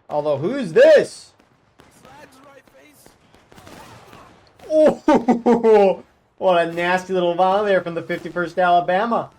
Although, who's this? Oh, what a nasty little volley there from the 51st Alabama.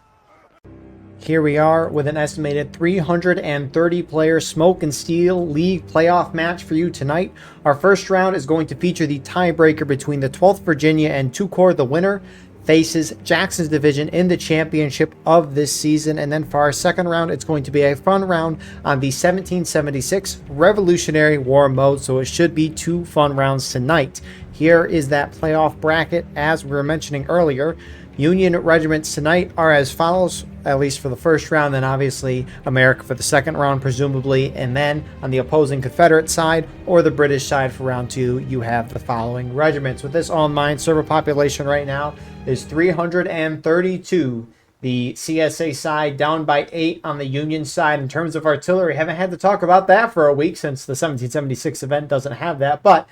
Here we are with an estimated 330-player Smoke and Steel League playoff match for you tonight. Our first round is going to feature the tiebreaker between the 12th Virginia and 2-Corps. The winner faces Jackson's division in the championship of this season. And then for our second round, it's going to be a fun round on the 1776 Revolutionary War mode. So it should be 2 fun rounds tonight. Here is that playoff bracket. As we were mentioning earlier, Union regiments tonight are as follows, at least for the first round, then obviously America for the second round, presumably. And then on the opposing Confederate side or the British side for round 2, you have the following regiments. With this all in mind, server population right now is 332. The CSA side down by 8 on the Union side. In terms of artillery, haven't had to talk about that for a week since the 1776 event doesn't have that. But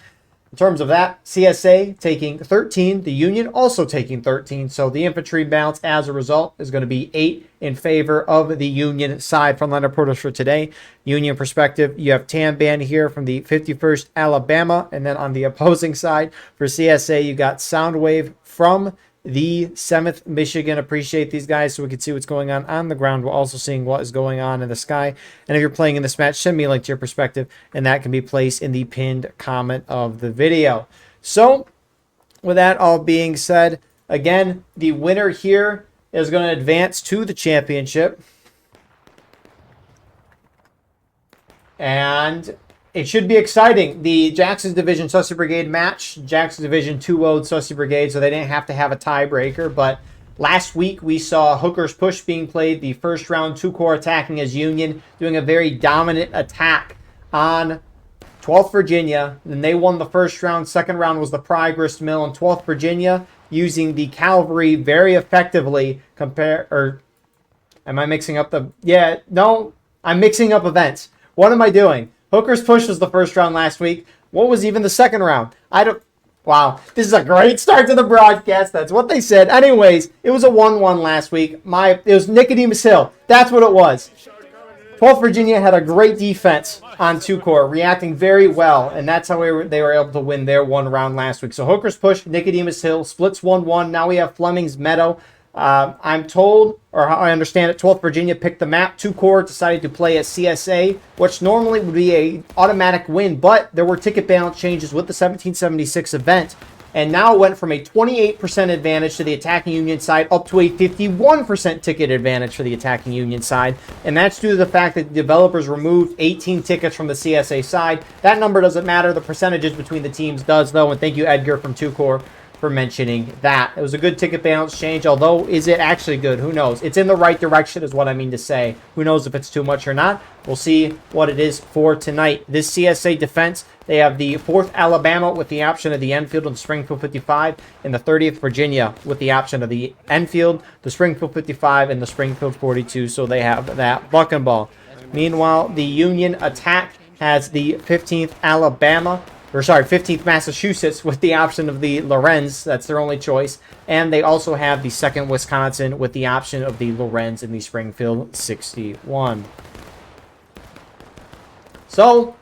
in terms of that, CSA taking 13, the Union also taking 13. So the infantry balance as a result is going to be 8 in favor of the Union side. Frontline reporters for today. Union perspective, you have Tan Band here from the 51st Alabama. And then on the opposing side for CSA, you got Soundwave from the 7th Michigan. Appreciate these guys so we can see what's going on the ground. We're also seeing what is going on in the sky. And if you're playing in this match, send me a link to your perspective, and that can be placed in the pinned comment of the video. So with that all being said, again, the winner here is going to advance to the championship. And it should be exciting. The Jackson's Division Sussex Brigade match. Jackson's Division 2-0'd Sussex Brigade, so they didn't have to have a tiebreaker. But last week we saw Hooker's Push being played. The first round, 2-Corps attacking as Union, doing a very dominant attack on 12th Virginia. Then they won the first round. Second round was the Pry-Grist Mill, and 12th Virginia using the cavalry very effectively. Am I mixing up the... Yeah, no, I'm mixing up events. What am I doing? Hooker's Push was the first round last week. What was even the second round? Wow, this is a great start to the broadcast. That's what they said. Anyways, it was a 1-1 last week. It was Nicodemus Hill. That's what it was. 12th Virginia had a great defense on 2-Corps, reacting very well, and that's how they were able to win their one round last week. So Hooker's Push, Nicodemus Hill, splits 1-1. Now we have Flemming's Meadow. I'm told, or how I understand it, 12th Virginia picked the map. 2-Corps decided to play at CSA, which normally would be an automatic win, but there were ticket balance changes with the 1776 event, and now went from a 28% advantage to the attacking Union side up to a 51% ticket advantage for the attacking Union side, and that's due to the fact that the developers removed 18 tickets from the CSA side. That number doesn't matter. The percentages between the teams does, though, and thank you, Edgar from 2-Corps, for mentioning that. It was a good ticket balance change, although is it actually good? Who knows? It's in the right direction is what I mean to say. Who knows if it's too much or not? We'll see what it is for tonight. This CSA defense, they have the 4th Alabama with the option of the Enfield and Springfield 55, and the 30th Virginia with the option of the Enfield, the Springfield 55, and the Springfield 42, so they have that buck and ball. Meanwhile, the Union attack has the 15th Massachusetts with the option of the Lorenz. That's their only choice. And they also have the 2nd Wisconsin with the option of the Lorenz in the Springfield 61. So,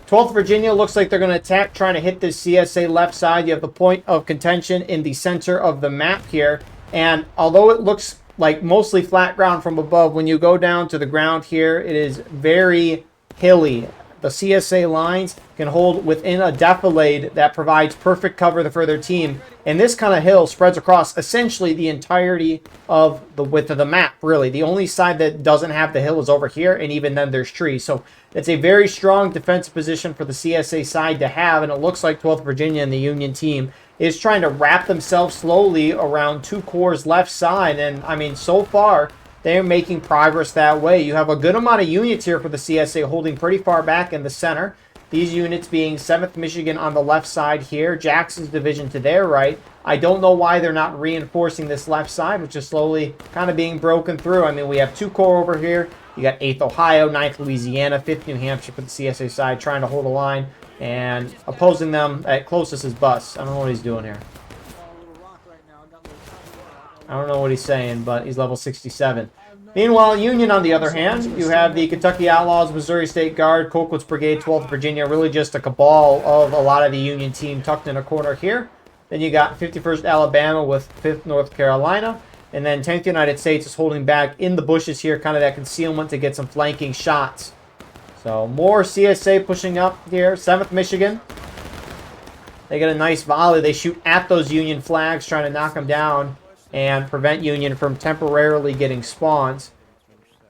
12th Virginia looks like they're going to attack, trying to hit this CSA left side. You have the point of contention in the center of the map here. And although it looks like mostly flat ground from above, when you go down to the ground here, it is very hilly. The CSA lines can hold within a defilade that provides perfect cover for their team. And this kind of hill spreads across essentially the entirety of the width of the map, really. The only side that doesn't have the hill is over here, and even then there's trees. So it's a very strong defensive position for the CSA side to have, and it looks like 12th Virginia and the Union team is trying to wrap themselves slowly around 2-Corps' left side. And, I mean, so far, they're making progress that way. You have a good amount of units here for the CSA holding pretty far back in the center. These units being 7th Michigan on the left side here, Jackson's division to their right. I don't know why they're not reinforcing this left side, which is slowly kind of being broken through. I mean, we have 2-Corps over here. You got 8th Ohio, 9th Louisiana, 5th New Hampshire for the CSA side, trying to hold a line. And opposing them at closest is Bus. I don't know what he's doing here. I don't know what he's saying, but he's level 67. Meanwhile, Union, on the other hand, you have the Kentucky Outlaws, Missouri State Guard, Colquitt's Brigade, 12th Virginia, really just a cabal of a lot of the Union team tucked in a corner here. Then you got 51st Alabama with 5th North Carolina. And then 10th United States is holding back in the bushes here, kind of that concealment to get some flanking shots. So more CSA pushing up here. 7th Michigan. They get a nice volley. They shoot at those Union flags, trying to knock them down and prevent Union from temporarily getting spawns.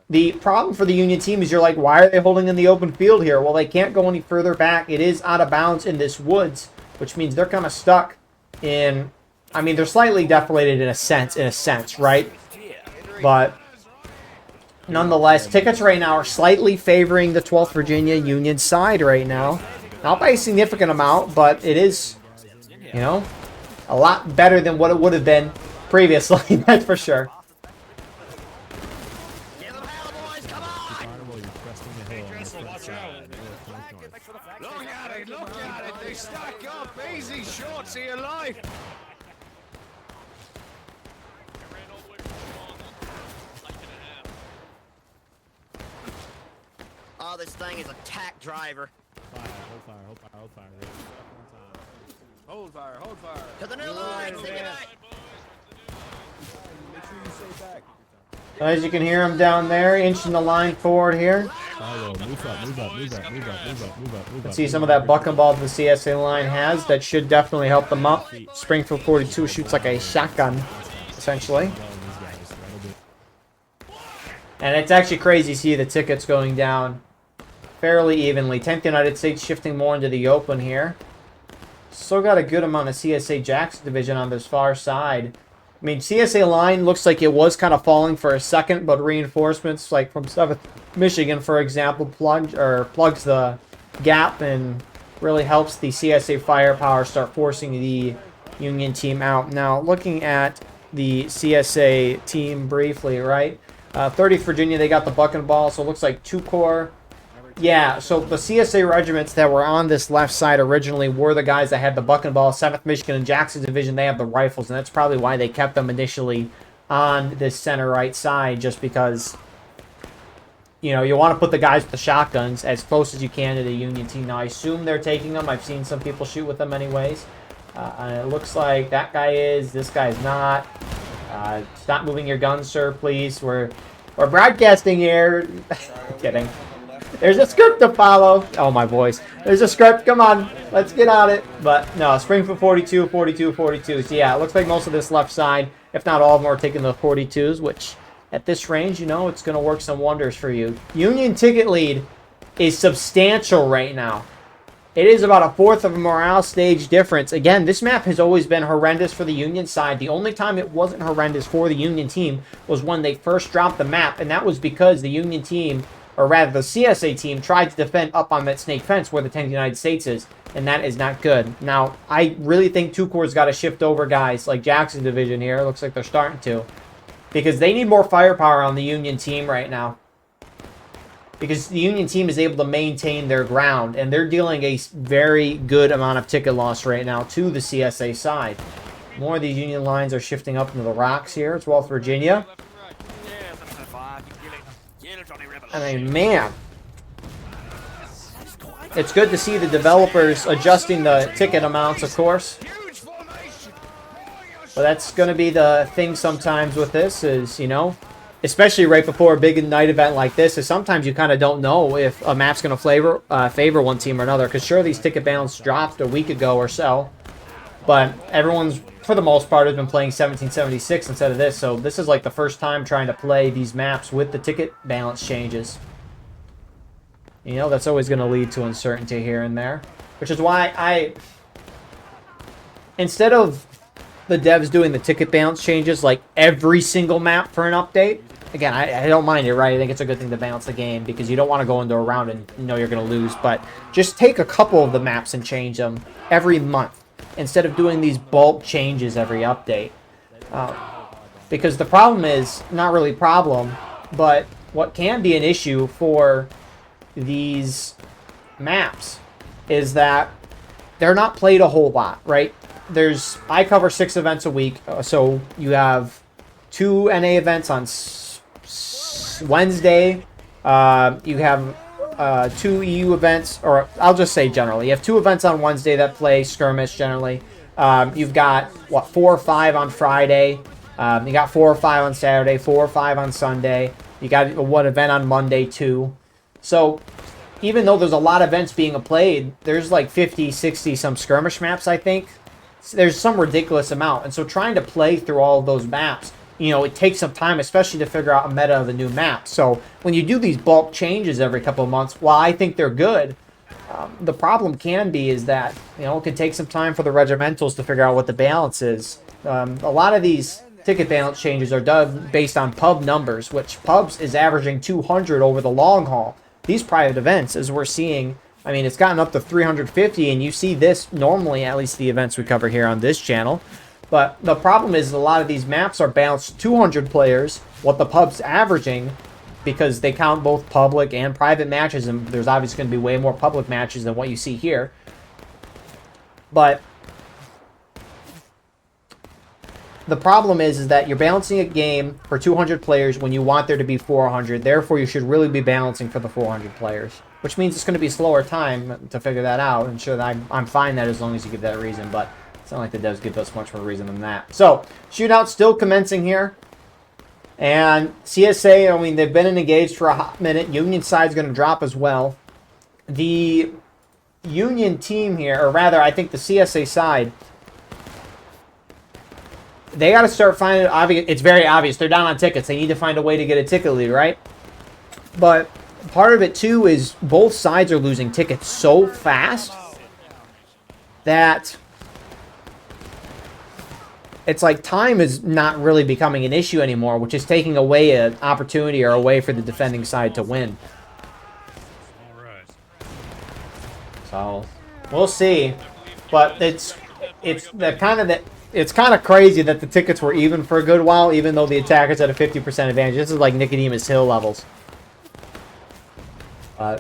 The problem for the Union team is you're like, why are they holding in the open field here? Well, they can't go any further back. It is out of bounds in this woods, which means they're kind of stuck in... I mean, they're slightly deflated in a sense, right? But nonetheless, tickets right now are slightly favoring the 12th Virginia Union side right now. Not by a significant amount, but it is, you know, a lot better than what it would have been previously, that's for sure. Look at it, they stack up, easy shots of your life. Oh, this thing is a tack driver. Hold fire. Hold fire, hold fire. To the new line, take it back. Make sure you stay back. As you can hear them down there, inching the line forward here. Move up. Let's see some of that bucking ball the CSA line has. That should definitely help them up. Springfield 42 shoots like a shotgun, essentially. And it's actually crazy to see the tickets going down fairly evenly. 10th United States shifting more into the open here. Still got a good amount of CSA Jackson division on this far side. I mean, CSA line looks like it was kind of falling for a second, but reinforcements like from 7th Michigan, for example, plugs the gap and really helps the CSA firepower start forcing the Union team out. Now, looking at the CSA team briefly, right? 30th Virginia, they got the bucking ball, so it looks like 2 corps. Yeah, so the CSA regiments that were on this left side originally were the guys that had the bucking ball. 7th Michigan and Jackson Division, they have the rifles, and that's probably why they kept them initially on this center right side, just because, you know, you want to put the guys with the shotguns as close as you can to the Union team. Now, I assume they're taking them. I've seen some people shoot with them anyways. And it looks like that guy is, this guy's not. Stop moving your guns, sir, please. We're broadcasting here. Kidding. There's a script to follow. Oh, my voice. There's a script. Come on. Let's get on it. But, no, Springfield 42, 42, 42. So, yeah, it looks like most of this left side, if not all of them, are taking the 42s, which at this range, you know, it's going to work some wonders for you. Union ticket lead is substantial right now. It is about a fourth of a morale stage difference. Again, this map has always been horrendous for the Union side. The only time it wasn't horrendous for the Union team was when they first dropped the map, and that was because the Union team, or rather the CSA team, tried to defend up on that snake fence where the 10th United States is, and that is not good. Now, I really think 2 corps got to shift over guys like Jackson Division here. Looks like they're starting to, because they need more firepower on the Union team right now. Because the Union team is able to maintain their ground, and they're dealing a very good amount of ticket loss right now to the CSA side. More of these Union lines are shifting up into the rocks here. 12th Virginia. I mean, man. It's good to see the developers adjusting the ticket amounts, of course. But that's going to be the thing sometimes with this is, you know, especially right before a big night event like this, is sometimes you kind of don't know if a map's going to favor one team or another. Because sure, these ticket balance dropped a week ago or so, but everyone's, for the most part, has been playing 1776 instead of this. So this is like the first time trying to play these maps with the ticket balance changes. You know, that's always going to lead to uncertainty here and there, which is why instead of the devs doing the ticket balance changes like every single map for an update, again, I don't mind it, right? I think it's a good thing to balance the game because you don't want to go into a round and know you're going to lose. But just take a couple of the maps and change them every month instead of doing these bulk changes every update. Because the problem is, not really problem, but what can be an issue for these maps is that they're not played a whole lot, right? I cover 6 events a week, so you have 2 NA events on events. Wednesday, you have 2 EU events, or I'll just say generally. You have 2 events on Wednesday that play skirmish generally. You've got, 4 or 5 on Friday. You got 4 or 5 on Saturday, 4 or 5 on Sunday. You got one event on Monday, too. So, even though there's a lot of events being played, there's like 50, 60 some skirmish maps, I think. There's some ridiculous amount. And so trying to play through all of those maps, you know, it takes some time, especially to figure out a meta of the new map. So when you do these bulk changes every couple of months, while I think they're good, the problem can be is that, you know, it can take some time for the regimentals to figure out what the balance is. A lot of these ticket balance changes are done based on pub numbers, which pubs is averaging 200 over the long haul. These private events, as we're seeing, I mean, it's gotten up to 350, and you see this normally, at least the events we cover here on this channel. But the problem is a lot of these maps are balanced 200 players, what the pub's averaging, because they count both public and private matches, and there's obviously going to be way more public matches than what you see here. But the problem is that you're balancing a game for 200 players when you want there to be 400. Therefore, you should really be balancing for the 400 players, which means it's going to be a slower time to figure that out. And sure, I'm fine that as long as you give that reason, but it's not like the devs give us much more reason than that. So, shootout still commencing here. And CSA, I mean, they've been engaged for a hot minute. Union side's going to drop as well. The Union team here, or rather, I think the CSA side, they got to start finding obvious. It's very obvious. They're down on tickets. They need to find a way to get a ticket lead, right? But part of it, too, is both sides are losing tickets so fast that it's like time is not really becoming an issue anymore, which is taking away an opportunity or a way for the defending side to win. So we'll see, but it's kind of crazy that the tickets were even for a good while, even though the attackers had a 50% advantage. This is like Nicodemus Hill levels. I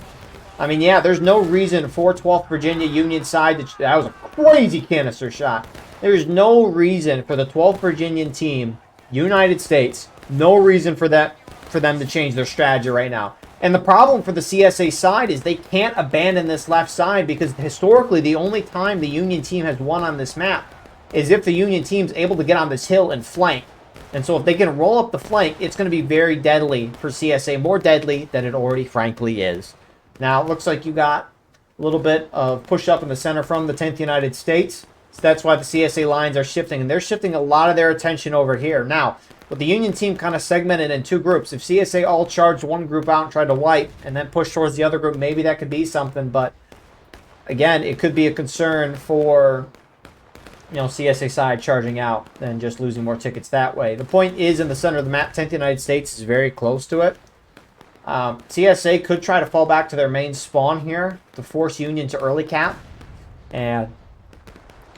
mean, yeah, there's no reason for 12th Virginia Union side to... That was a crazy canister shot. There's no reason for the 12th Virginian team, United States, no reason for them to change their strategy right now. And the problem for the CSA side is they can't abandon this left side because historically the only time the Union team has won on this map is if the Union team's able to get on this hill and flank. And so if they can roll up the flank, it's going to be very deadly for CSA, more deadly than it already frankly is. Now, it looks like you got a little bit of push up in the center from the 10th United States. So that's why the CSA lines are shifting, and they're shifting a lot of their attention over here. Now, with the Union team kind of segmented in 2 groups, if CSA all charged one group out and tried to wipe and then push towards the other group, maybe that could be something. But, again, it could be a concern for, you know, CSA side charging out and just losing more tickets that way. The point is in the center of the map, 10th United States is very close to it. CSA could try to fall back to their main spawn here to force Union to early cap. And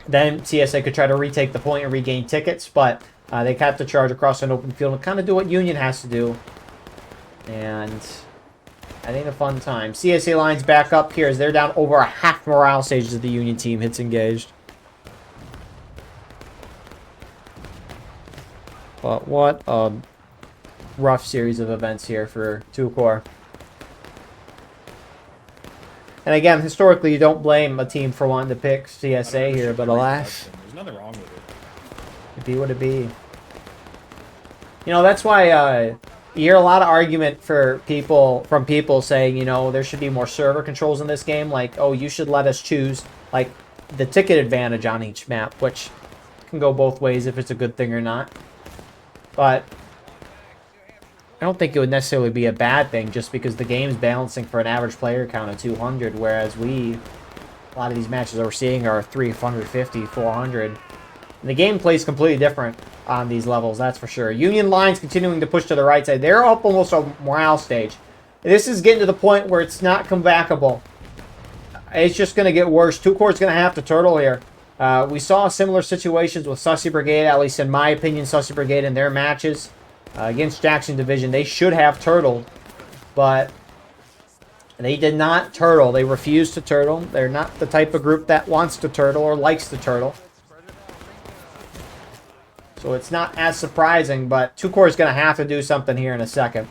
then CSA could try to retake the point and regain tickets, but they have to charge across an open field and kind of do what Union has to do. And I think a fun time. CSA lines back up here as they're down over a half morale stage as the Union team hits engaged. But what a rough series of events here for 2-Core. And again, historically, you don't blame a team for wanting to pick CSA here, but alas, There's nothing wrong with it. it be what it be. You know, that's why you hear a lot of argument from people saying, you know, there should be more server controls in this game. Like, oh, you should let us choose, like, the ticket advantage on each map, which can go both ways if it's a good thing or not. But I don't think it would necessarily be a bad thing just because the game's balancing for an average player count of 200, whereas a lot of these matches that we're seeing are 350, 400. And the game plays completely different on these levels, that's for sure. Union lines continuing to push to the right side. They're up almost a morale stage. This is getting to the point where it's not comebackable. It's just going to get worse. 2-Core's going to have to turtle here. We saw similar situations with Sussy Brigade, at least in my opinion, Sussy Brigade in their matches. Against Jackson Division, they should have turtled, but they did not turtle. They refused to turtle. They're not the type of group that wants to turtle or likes to turtle. So it's not as surprising, but 2-Core is going to have to do something here in a second.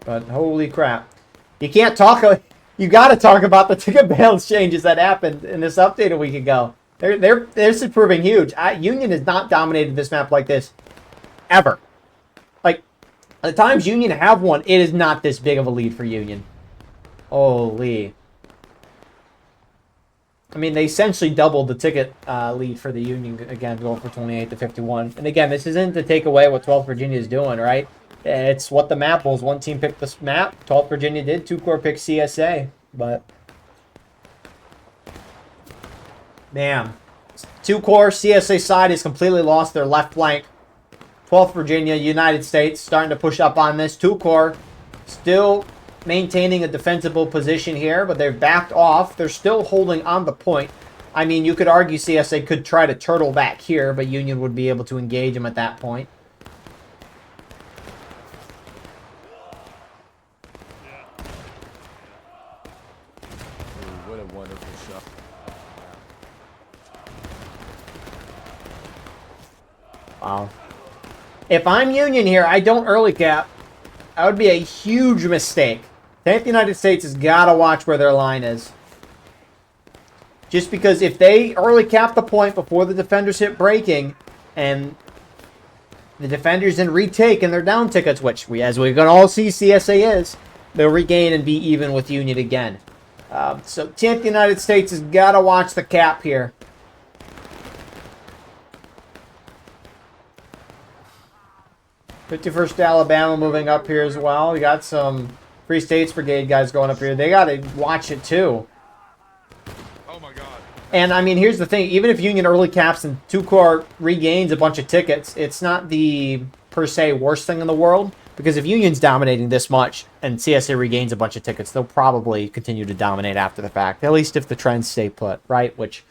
But holy crap. You can't talk... You got to talk about the ticket balance changes that happened in this update a week ago. This is proving huge. Union has not dominated this map like this ever. Like, the times Union have won, it is not this big of a lead for Union. Holy. I mean, they essentially doubled the ticket lead for the Union, again, going from 28 to 51. And again, this isn't to take away what 12th Virginia is doing, right? It's what the map was. One team picked this map. 12th Virginia did. 2 Corps picked CSA. But, man. 2 Corps, CSA side has completely lost their left flank. 12th Virginia, United States, starting to push up on this. 2 Corps still maintaining a defensible position here, but they've backed off. They're still holding on the point. I mean, you could argue CSA could try to turtle back here, but Union would be able to engage them at that point. What a wonderful shot. Wow. If I'm Union here, I don't early cap. That would be a huge mistake. 10th United States has got to watch where their line is. Just because if they early cap the point before the defenders hit breaking, and the defenders then retake and they're down tickets, which, as we can all see CSA is, they'll regain and be even with Union again. So 10th United States has got to watch the cap here. '51st Alabama moving up here as well. We got some Free States Brigade guys going up here. They got to watch it too. Oh my God. And I mean, here's the thing. Even if Union early caps and 2 Corps regains a bunch of tickets, it's not the, per se, worst thing in the world. Because if Union's dominating this much and CSA regains a bunch of tickets, they'll probably continue to dominate after the fact. At least if the trends stay put, right? Which,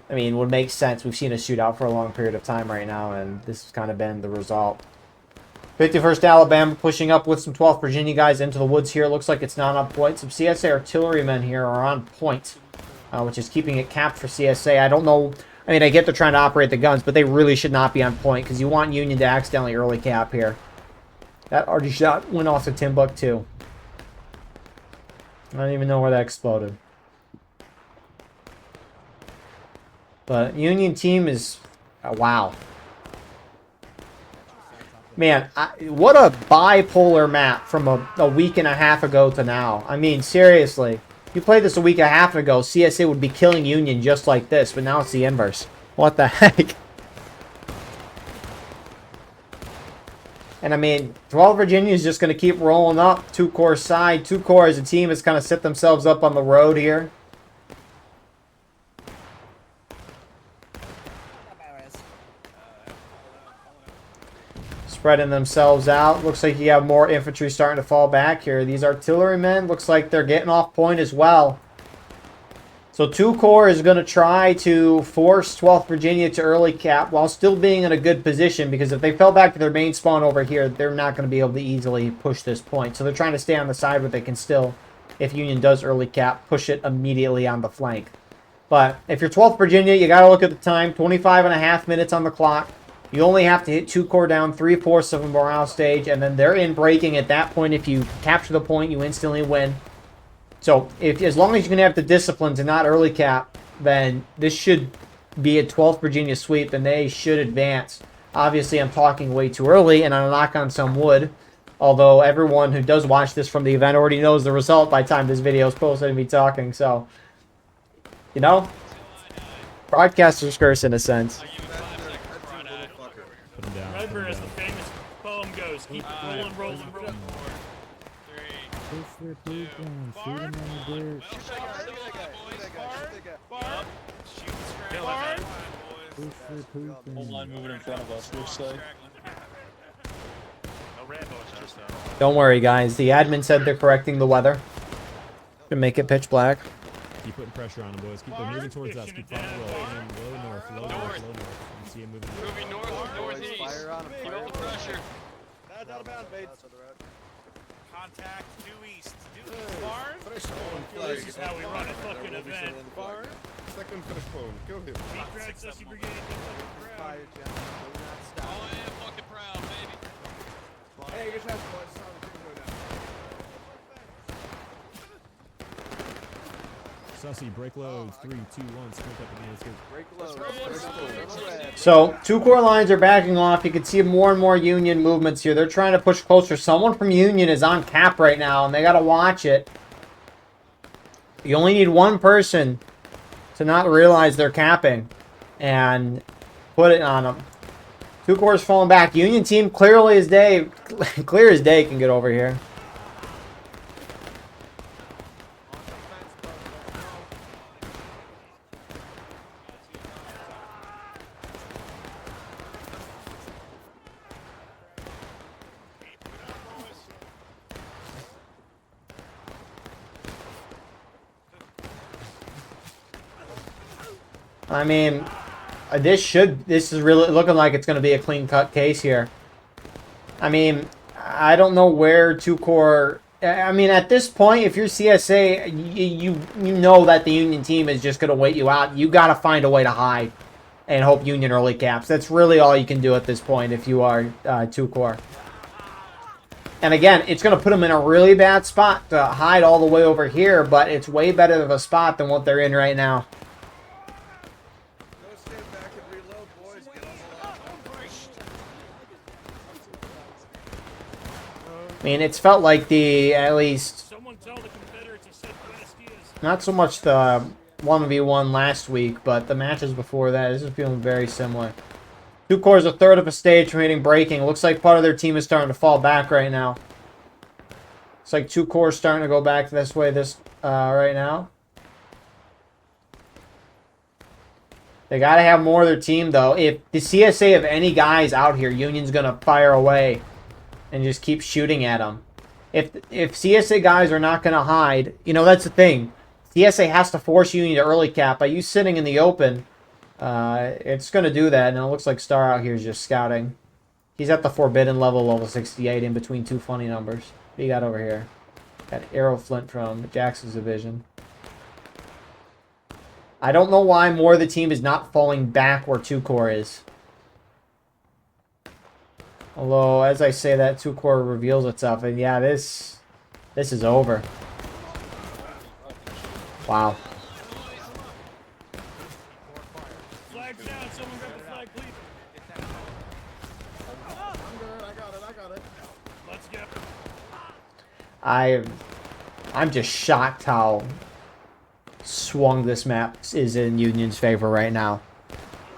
I mean, would make sense. We've seen a shootout for a long period of time right now, and this has kind of been the result. 51st Alabama pushing up with some 12th Virginia guys into the woods here. Looks like it's not on point. Some CSA artillerymen here are on point, which is keeping it capped for CSA. I don't know. I mean, I get they're trying to operate the guns, but they really should not be on point because you want Union to accidentally early cap here. That arty shot went off to Timbuktu. I don't even know where that exploded. But Union team is... wow. Man, what a bipolar map from a week and a half ago to now. I mean, seriously. If you played this a week and a half ago, CSA would be killing Union just like this, but now it's the inverse. What the heck? And I mean, 12 Virginia is just going to keep rolling up. 2 Corps side. 2 Corps as a team has kind of set themselves up on the road here. Spreading themselves out. Looks like you have more infantry starting to fall back here. These artillerymen, looks like they're getting off point as well. So 2 Corps is going to try to force 12th Virginia to early cap while still being in a good position, because if they fell back to their main spawn over here, they're not going to be able to easily push this point. So they're trying to stay on the side where they can still, if Union does early cap, push it immediately on the flank. But if you're 12th Virginia, you got to look at the time. 25.5 minutes on the clock. You only have to hit 2 Corps down, 3/4 of a morale stage, and then they're in breaking at that point. If you capture the point, you instantly win. So, as long as you can have the discipline to not early cap, then this should be a 12th Virginia sweep, and they should advance. Obviously, I'm talking way too early, and I'll knock on some wood. Although, everyone who does watch this from the event already knows the result by the time this video is posted and me talking. So, you know, broadcaster's curse in a sense. Remember, as the famous poem goes, keep rolling, rolling, rolling. 4, 3, 2, 1. Whole line moving in front of us. Which side? Don't worry, guys. The admin said they're correcting the weather to make it pitch black. Keep putting pressure on them, boys. Keep them moving towards us. Keep following low. And then low north, low north, low north. You see him moving north. Moving north, northeast. Fire on him. Feel the pressure. That's out of bounds, Bates. Contact due east. Due east. This is how we run a fucking event. Second finish phone. Go here. Deep red, Sussy Brigade. Fire, gentlemen. Do not stop. Oh, I am fucking proud, baby. Hey, good job, boys. Sorry, we couldn't go down. Sussy, break loads. 3, 2, 1. Sprint up and let's go. So, two core lines are backing off. You can see more and more Union movements here. They're trying to push closer. Someone from Union is on cap right now, and they got to watch it. You only need one person to not realize they're capping and put it on them. Two cores falling back. Union team clearly as day, clear as day can get over here. I mean, this is really looking like it's going to be a clean-cut case here. I mean, I don't know where two-core... I mean, at this point, if you're CSA, you know that the Union team is just going to wait you out. You got to find a way to hide and hope Union early caps. That's really all you can do at this point if you are two-core. And again, it's going to put them in a really bad spot to hide all the way over here, but it's way better of a spot than what they're in right now. I mean, it's felt like at least, not so much the 1v1 last week, but the matches before that, this is feeling very similar. Two cores a third of a stage from hitting breaking. Looks like part of their team is starting to fall back right now. It's like two cores starting to go back this way right now. They got to have more of their team, though. If the CSA have any guys out here, Union's going to fire away and just keep shooting at them. If CSA guys are not going to hide, you know, that's the thing. CSA has to force Union to early cap. By you sitting in the open, it's going to do that. And it looks like Star out here is just scouting. He's at the Forbidden level 68, in between two funny numbers. What do you got over here? Got Arrow Flint from Jackson's division. I don't know why more of the team is not falling back where two core is. Although, as I say that, two core reveals itself, and yeah, this is over. Wow. Flag down. Someone grab the flag, please. I'm good. I got it. Let's go. I'm just shocked how swung this map is in Union's favor right now.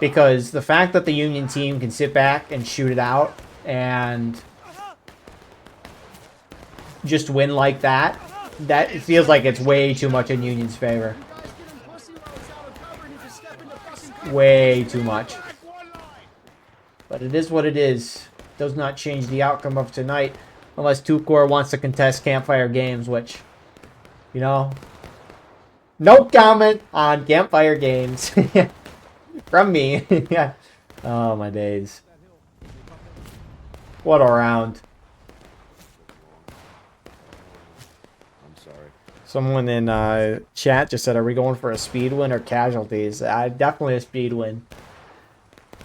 Because the fact that the Union team can sit back and shoot it out and just win like that, that feels like it's way too much in Union's favor. Way too much. But it is what it is. Does not change the outcome of tonight unless two core wants to contest campfire games, which, you know, no comment on campfire games from me. Yeah. Oh my days. What a round. I'm sorry. Someone in chat just said, are we going for a speed win or casualties? Definitely a speed win.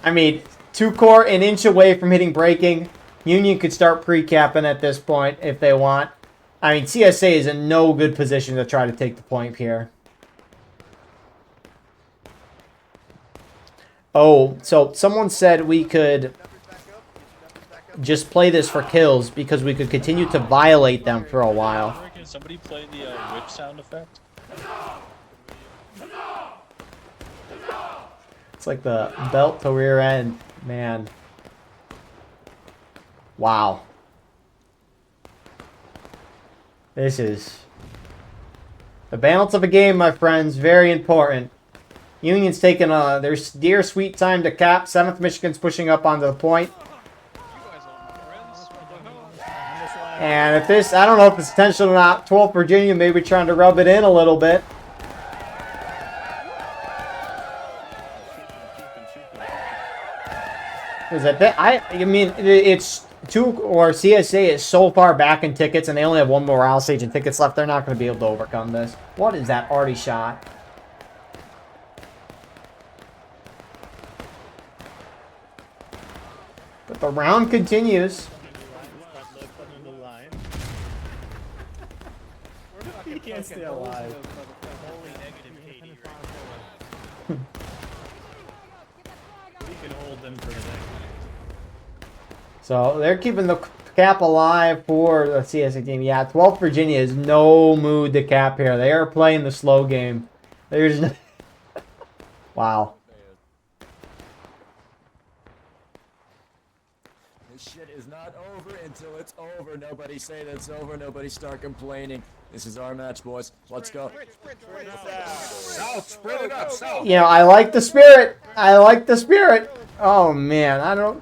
I mean, two core an inch away from hitting breaking. Union could start pre-capping at this point if they want. I mean, CSA is in no good position to try to take the point here. Oh, so someone said we could just play this for kills because we could continue to violate them for a while. Can somebody play the whip sound effect? It's like the belt to rear end, man. Wow. This is the balance of a game, my friends. Very important. Union's taking their dear sweet time to cap. 7th Michigan's pushing up onto the point. And if this, I don't know if it's intentional or not, 12th Virginia maybe trying to rub it in a little bit. I mean, it's two, or CSA is so far back in tickets and they only have one morale stage and tickets left. They're not going to be able to overcome this. What is that arty shot? But the round continues. You can't stay alive. Holy negative 80 right We can hold them for the next. So they're keeping the cap alive for the CSA team. Yeah, 12th Virginia is no mood to cap here. They are playing the slow game. There's no... Wow. This shit is not over until it's over. Nobody say that it's over. Nobody start complaining. This is our match, boys. Let's go. South, spread it up, south. You know, I like the spirit. I like the spirit. Oh man, I don't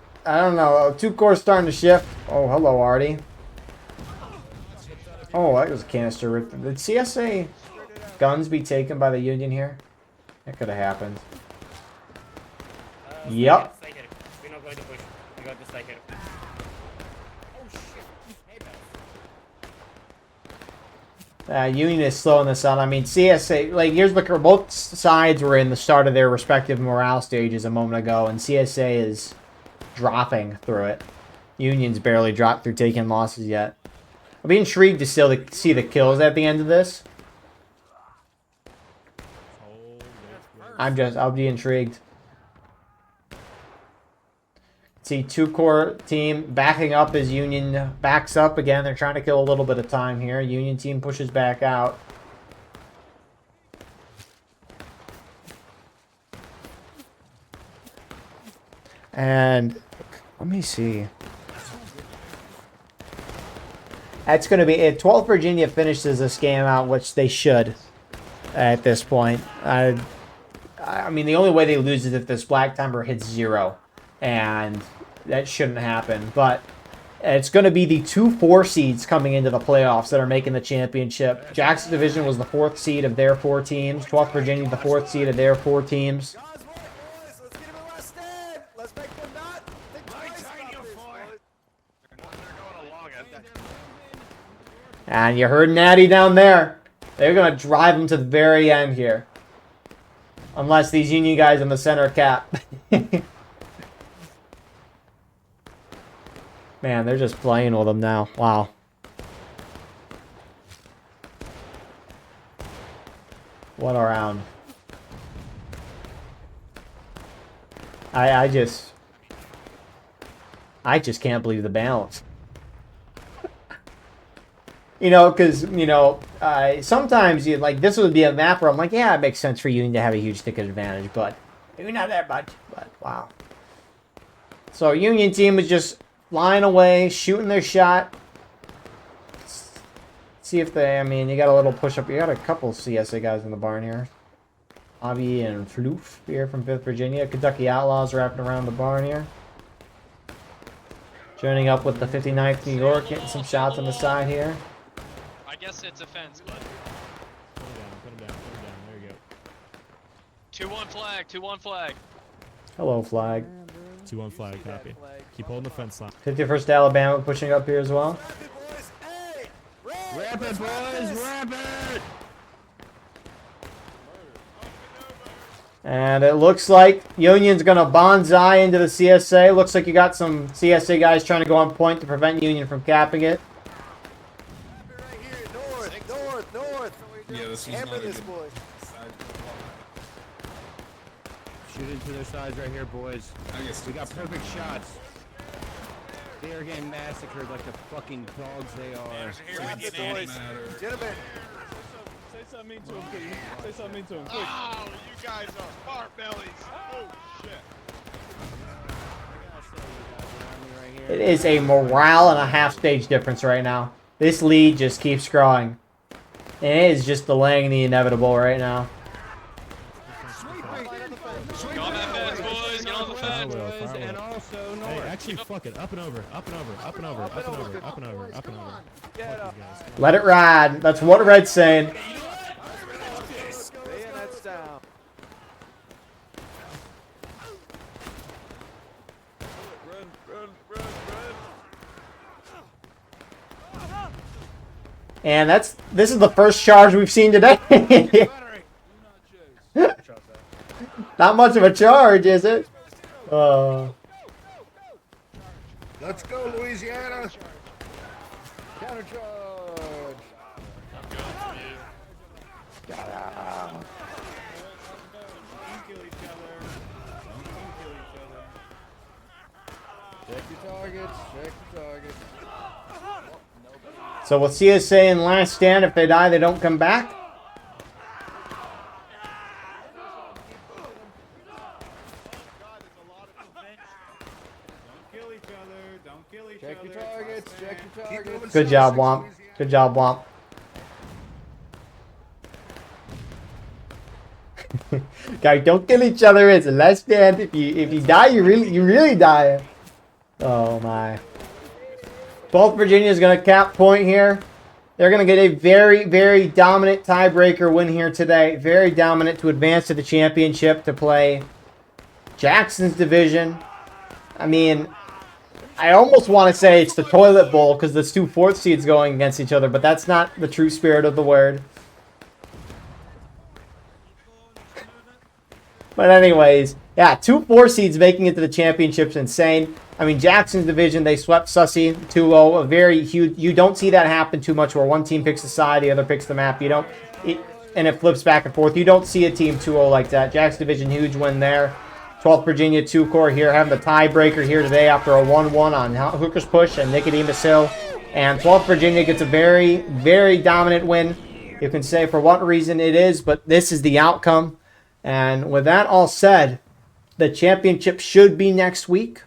know. Two cores starting to shift. Oh, hello, Artie. Oh, that was a canister rip. Did CSA guns be taken by the Union here? That could have happened. Yep. We're not going to push. We got this side here. Union is slowing this out. I mean, CSA, like, here's the both sides were in the start of their respective morale stages a moment ago, and CSA is dropping through it. Union's barely dropped through taking losses yet. I'll be intrigued to still see the kills at the end of this. I'll be intrigued. See, two-core team backing up as Union backs up again. They're trying to kill a little bit of time here. Union team pushes back out. And let me see. That's going to be it. 12th Virginia finishes this game out, which they should at this point. I mean, the only way they lose is if this Black Timber hits 0. And that shouldn't happen. But it's going to be the 2-4 seeds coming into the playoffs that are making the championship. Jackson Division was the 4th seed of their 4 teams. 12th Virginia, the 4th seed of their 4 teams. And you heard Natty down there. They're going to drive them to the very end here. Unless these Union guys in the center cap. Man, they're just playing with them now. Wow. What a round. I just can't believe the balance. You know, because, you know, sometimes you like this would be a map where I'm like, yeah, it makes sense for Union to have a huge ticket advantage, but maybe not that much. But wow. So Union team is just flying away, shooting their shot. Let's see if they, I mean, you got a little push up. You got a couple CSA guys in the barn here. Avi and Floof here from 5th Virginia. Kentucky Outlaws wrapping around the barn here. Joining up with the 59th New York, getting some shots on the side here. I guess it's a fence, but. Put him down. There you go. 2-1 flag, 2-1 flag. Hello, Flag. 2-1 flag, copy. Keep holding the fence line. 51st Alabama pushing up here as well. Ramp it, boys! Ramp it! And it looks like Union's going to bonsai into the CSA. Looks like you got some CSA guys trying to go on point to prevent Union from capping it. Right here, north. Yeah, this was Hammer not a this good boy. Shoot into their sides right here, boys. I guess We got perfect shots. They are getting massacred like the fucking dogs they are. Here with you, boys. Gentlemen, Say something mean to him, quick. Say something mean to him, quick. Oh, you guys are fart bellies. Oh, shit. It is a morale and a half stage difference right now. This lead just keeps growing. And it is just delaying the inevitable right now. Get on that fence, boys. Get on the fence. Farmland. And also Hey, actually, fuck it. Up and over. Up and over. Up and over. Up and over. Up and over. Up and over. Fuck these guys. Let it ride. That's what Red's saying. bayonets down. And this is the first charge we've seen today. Not much of a charge, is it? Let's go, Louisiana. Counter charge. Don't kill each other. Don't kill each other. Check your targets. Check your targets. So we'll see us say in Last Stand, if they die, they don't come back. Don't kill each other. Don't kill each Check other. your targets. Check your targets. Good job, Womp. Good job, Womp. Guys, don't kill each other. It's a Last Stand. If you die, you really die. Oh my. 12th Virginia is going to cap point here. They're going to get a very, very dominant tiebreaker win here today. Very dominant to advance to the championship to play Jackson's division. I mean, I almost want to say it's the toilet bowl because there's 2 4th seeds going against each other, but that's not the true spirit of the word. But anyways, yeah, 2 4 seeds making it to the championship's insane. I mean, Jackson's division, they swept Sussy 2-0. A very huge. You don't see that happen too much where one team picks the side, the other picks the map. You don't, and it flips back and forth. You don't see a team 2-0 like that. Jackson division, huge win there. 12th Virginia 2-core here, having the tiebreaker here today after a 1-1 on Hooker's Push and Nicodemus Hill. And 12th Virginia gets a very, very dominant win. You can say for what reason it is, but this is the outcome. And with that all said, the championship should be next week.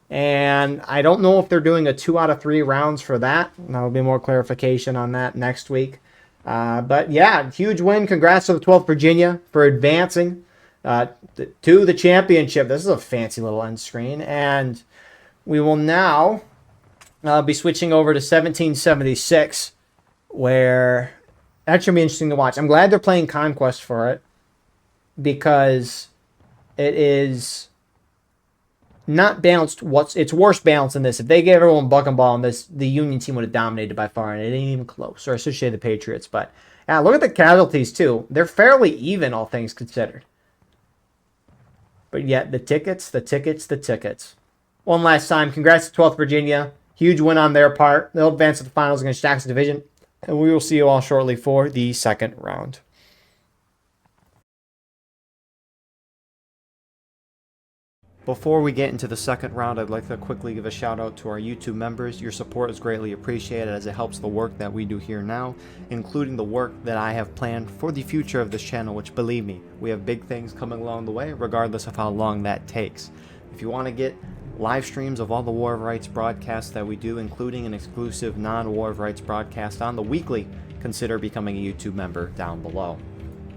And I don't know if they're doing a 2 out of 3 rounds for that. There'll be more clarification on that next week. But yeah, huge win. Congrats to the 12th Virginia for advancing to the championship. This is a fancy little end screen. And we will now be switching over to 1776, where that should be interesting to watch. I'm glad they're playing Conquest for it, because it is not balanced. It's worse balanced than this. If they gave everyone buck and ball on this, the Union team would have dominated by far, and it ain't even close. Or associated the Patriots. But yeah, look at the casualties too. They're fairly even, all things considered. But yet the tickets. One last time, congrats to 12th Virginia. Huge win on their part. They'll advance to the finals against Jackson Division, and we will see you all shortly for the second round. Before we get into the second round, I'd like to quickly give a shout out to our YouTube members. Your support is greatly appreciated as it helps the work that we do here now, including the work that I have planned for the future of this channel, which, believe me, we have big things coming along the way, regardless of how long that takes. If you want to get live streams of all the War of Rights broadcasts that we do, including an exclusive non-War of Rights broadcast on the weekly, consider becoming a YouTube member down below.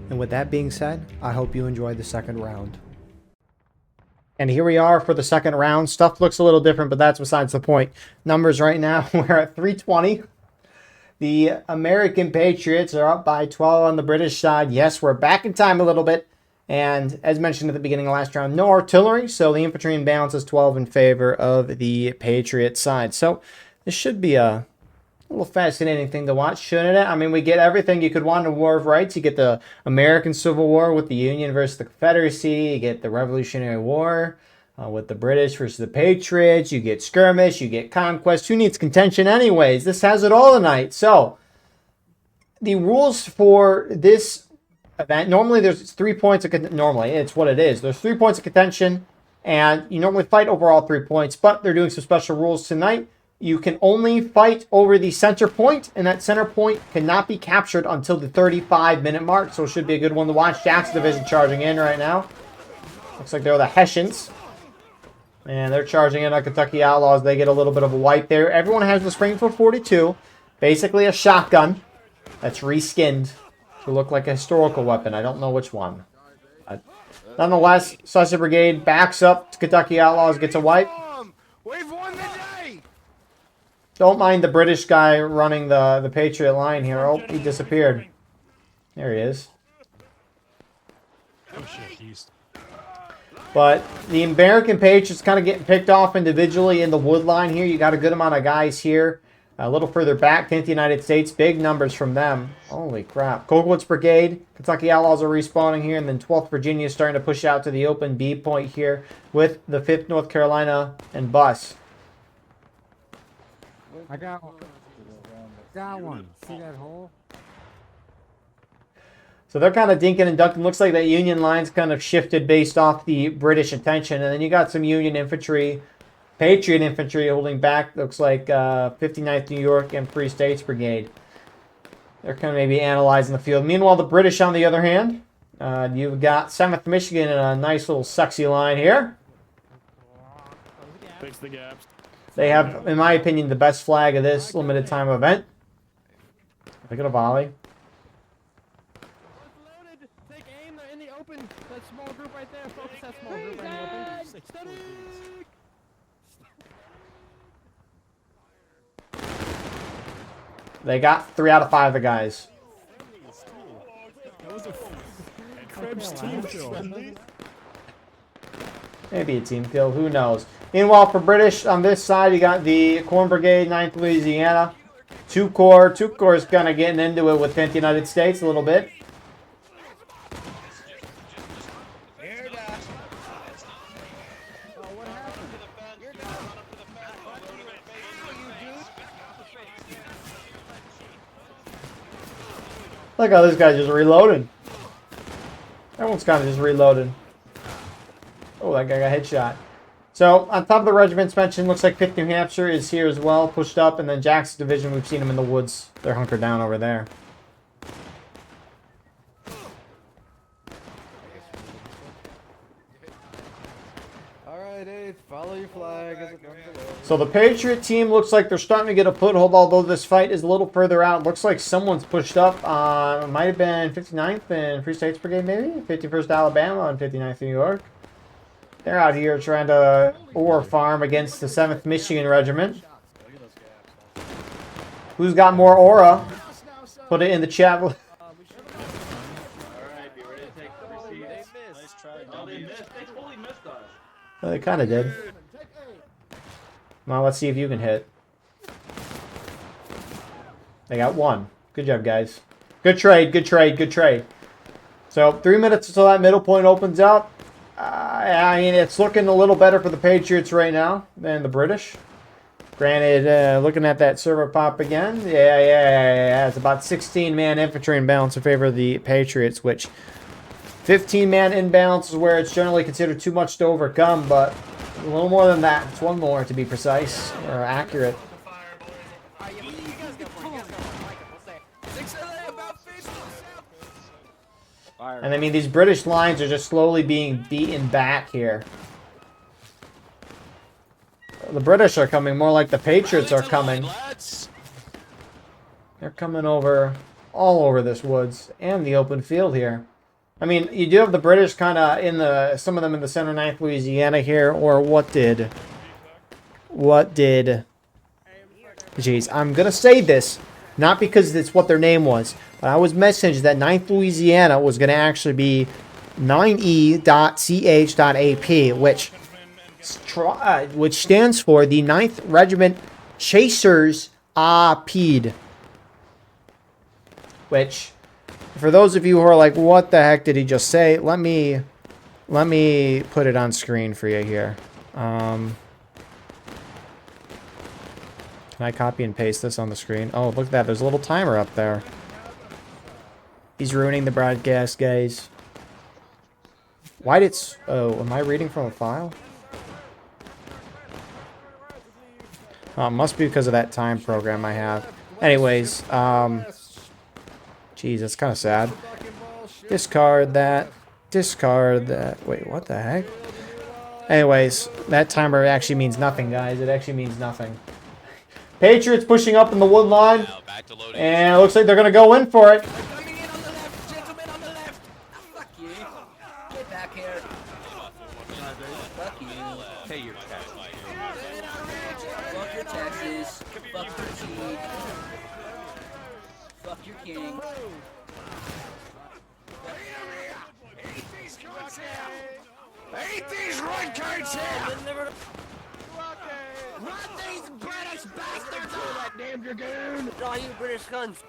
And with that being said, I hope you enjoyed the second round. And here we are for the second round. Stuff looks a little different, but that's besides the point. Numbers right now, we're at 320. The American Patriots are up by 12 on the British side. Yes, we're back in time a little bit. And as mentioned at the beginning of last round, no artillery. So the infantry in balance is 12 in favor of the Patriot side. So this should be a little fascinating thing to watch, shouldn't it? I mean, we get everything you could want in a War of Rights. You get the American Civil War with the Union versus the Confederacy. You get the Revolutionary War with the British versus the Patriots. You get skirmish. You get conquest. Who needs contention anyways? This has it all tonight. So the rules for this event, normally there's 3 points of normally it's what it is. There's 3 points of contention, and you normally fight over all 3 points, but they're doing some special rules tonight. You can only fight over the center point, and that center point cannot be captured until the 35-minute mark, so it should be a good one to watch. Jackson Division charging in right now. Looks like they're the Hessians. And they're charging in on Kentucky Outlaws. They get a little bit of a wipe there. Everyone has the Springfield 42, basically a shotgun that's reskinned to look like a historical weapon. I don't know which one. Nonetheless, Sussex Brigade backs up to Kentucky Outlaws, gets a wipe. We've won the day. Don't mind the British guy running the Patriot line here. Oh, he disappeared. There he is. Oh shit, east. But the American Patriots kind of getting picked off individually in the wood line here. You got a good amount of guys here. A little further back, 10th United States. Big numbers from them. Holy crap. Coldwood's Brigade. Kentucky Outlaws are respawning here. And then 12th Virginia is starting to push out to the open B point here with the 5th North Carolina and Bus. I got one. Got one. See that hole? So they're kind of dinking and ducking. Looks like that Union line's kind of shifted based off the British attention. And then you got some Union infantry, Patriot infantry holding back. Looks like 59th New York and Free States Brigade. They're kind of maybe analyzing the field. Meanwhile, the British, on the other hand, you've got 7th Michigan in a nice little sexy line here. Fix the gaps. They have, in my opinion, the best flag of this limited time event. Look at a volley. Loaded. Take aim. They're in the open. That small group right there. Focus that small group right in the open. They got 3 out of 5 of the guys. That was a Krebs team kill. Maybe a team kill. Who knows? Meanwhile, for British on this side, you got the Corn Brigade, 9th Louisiana. 2 Corps. 2 Corps is kind of getting into it with 10th United States a little bit. Look how this guy just reloaded. Everyone's kind of just reloaded. Oh, that guy got headshot. So, on top of the regiments mentioned, looks like 5th New Hampshire is here as well, pushed up. And then Jackson's division, we've seen them in the woods. They're hunkered down over there. Alright, Ace. Follow your flag as it comes away. So the Patriot team looks like they're starting to get a foothold, although this fight is a little further out. Looks like someone's pushed up. It might have been 59th and Free States Brigade, maybe? 51st Alabama and 59th New York. They're out here trying to ore farm against the 7th Michigan Regiment. Who's got more aura? Put it in the chat. Alright, be ready to take the receipt. Nice try. No, they missed. They totally missed us. Well, they kind of did. Well, let's see if you can hit. They got 1. Good job, guys. Good trade, good trade, good trade. So, 3 minutes until that middle point opens up. I mean, it's looking a little better for the Patriots right now than the British. Granted, looking at that server pop again. Yeah. It's about 16-man infantry imbalance in favor of the Patriots, which 15-man imbalance is where it's generally considered too much to overcome, but a little more than that. It's 1 more to be precise or accurate. And I mean, these British lines are just slowly being beaten back here. The British are coming more like the Patriots are coming. They're coming over all over this woods and the open field here. I mean, you do have the British kind of in the, some of them in the center 9th Louisiana here, or what did, jeez, I'm going to say this, not because it's what their name was, but I was messaged that 9th Louisiana was going to actually be 9E.ch.AP, which stands for the 9th Regiment Chasers Apede, which, for those of you who are like, what the heck did he just say? Let me put it on screen for you here. Can I copy and paste this on the screen? Oh, look at that. There's a little timer up there. He's ruining the broadcast, guys. Why did it... Oh, am I reading from a file? Oh, it must be because of that time program I have. Anyways, geez, that's kind of sad. Discard that. Discard that. Wait, what the heck? Anyways, that timer actually means nothing, guys. It actually means nothing. Patriots pushing up in the wood line. And it looks like they're going to go in for it. Coming in on the left, gentlemen on the left. Fuck you. Get back here. Fuck you. Pay your taxes. Fuck your taxes. Fuck your king. Fuck your king. Eat these red cards here! Run these British bastards off! That damn dragoon! Draw you British guns!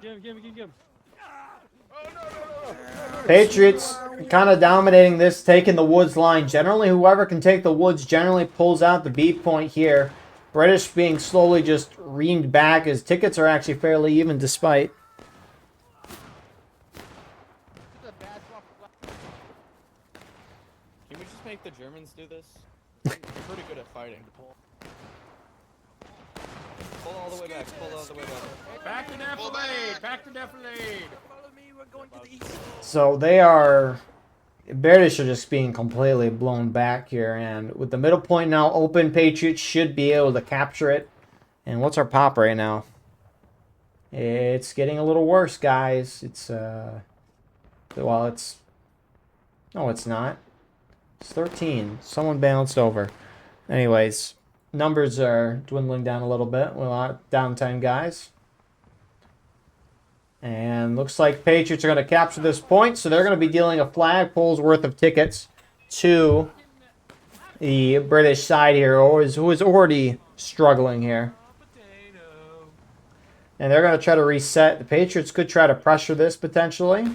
Give him. Patriots kind of dominating this, taking the woods line. Generally, whoever can take the woods generally pulls out the beat point here. British being slowly just reamed back as tickets are actually fairly even despite. Can we just make the Germans do this? They're pretty good at fighting. Pull all the way back. Pull all the way back. Back to defilade! Back to defilade! Follow me, we're going to the east. So they are... British are just being completely blown back here. And with the middle point now open, Patriots should be able to capture it. And what's our pop right now? It's getting a little worse, guys. It's, well, it's... No, it's not. It's 13. Someone bounced over. Anyways, numbers are dwindling down a little bit. We're not down 10 guys. And looks like Patriots are going to capture this point, so they're going to be dealing a flagpole's worth of tickets to the British side here, who is already struggling here. And they're going to try to reset. The Patriots could try to pressure this potentially.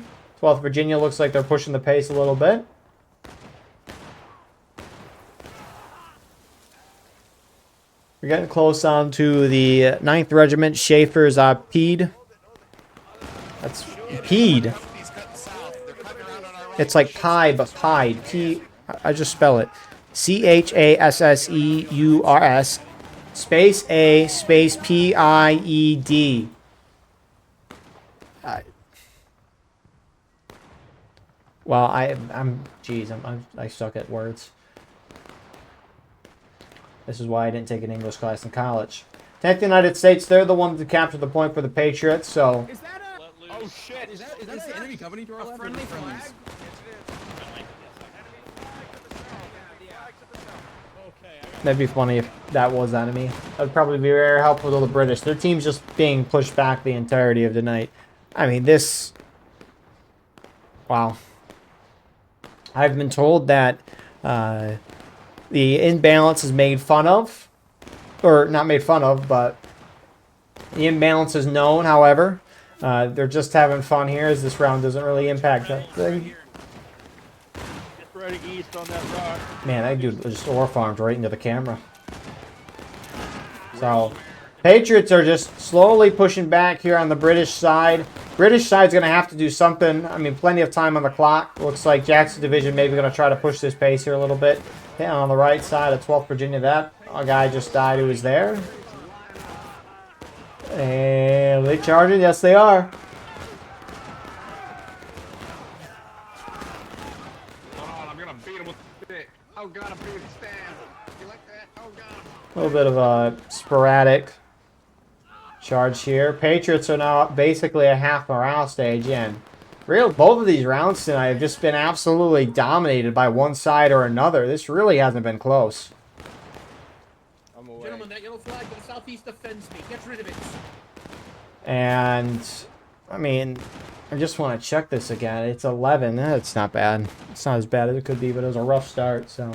12th Virginia looks like they're pushing the pace a little bit. We're getting close on to the 9th Regiment, Schaefer's Pede. That's Pede. It's like pie, but pied. I just spell it. CHASSEURS space A space PIED. Well, I suck at words. This is why I didn't take an English class in college. 10th United States, they're the ones to capture the point for the Patriots, so... Is that a... Oh shit! Is that the enemy company to our left? Friendly flag? That'd be funny if that was enemy. That would probably be very helpful to the British. Their team's just being pushed back the entirety of the night. I mean, this... Wow. I've been told that the imbalance is made fun of. Or, not made fun of, but the imbalance is known, however. They're just having fun here as this round doesn't really impact that thing. Get ready east on that rock. Man, that dude just ore farmed right into the camera. So, Patriots are just slowly pushing back here on the British side. British side's going to have to do something. I mean, plenty of time on the clock. Looks like Jackson Division maybe going to try to push this pace here a little bit. Yeah, on the right side of 12th Virginia, that guy just died who was there. And are they charging? Yes, they are. I'm gonna beat him with the stick. Oh god, I'm being stabbed. You like that? Oh god. A little bit of a sporadic charge here. Patriots are now basically a half morale stage in. Both of these rounds tonight have just been absolutely dominated by one side or another. This really hasn't been close. Gentlemen, that yellow flag to the southeast offends me. Get rid of it. And, I mean, I just want to check this again. It's 11. It's not bad. It's not as bad as it could be, but it was a rough start, so.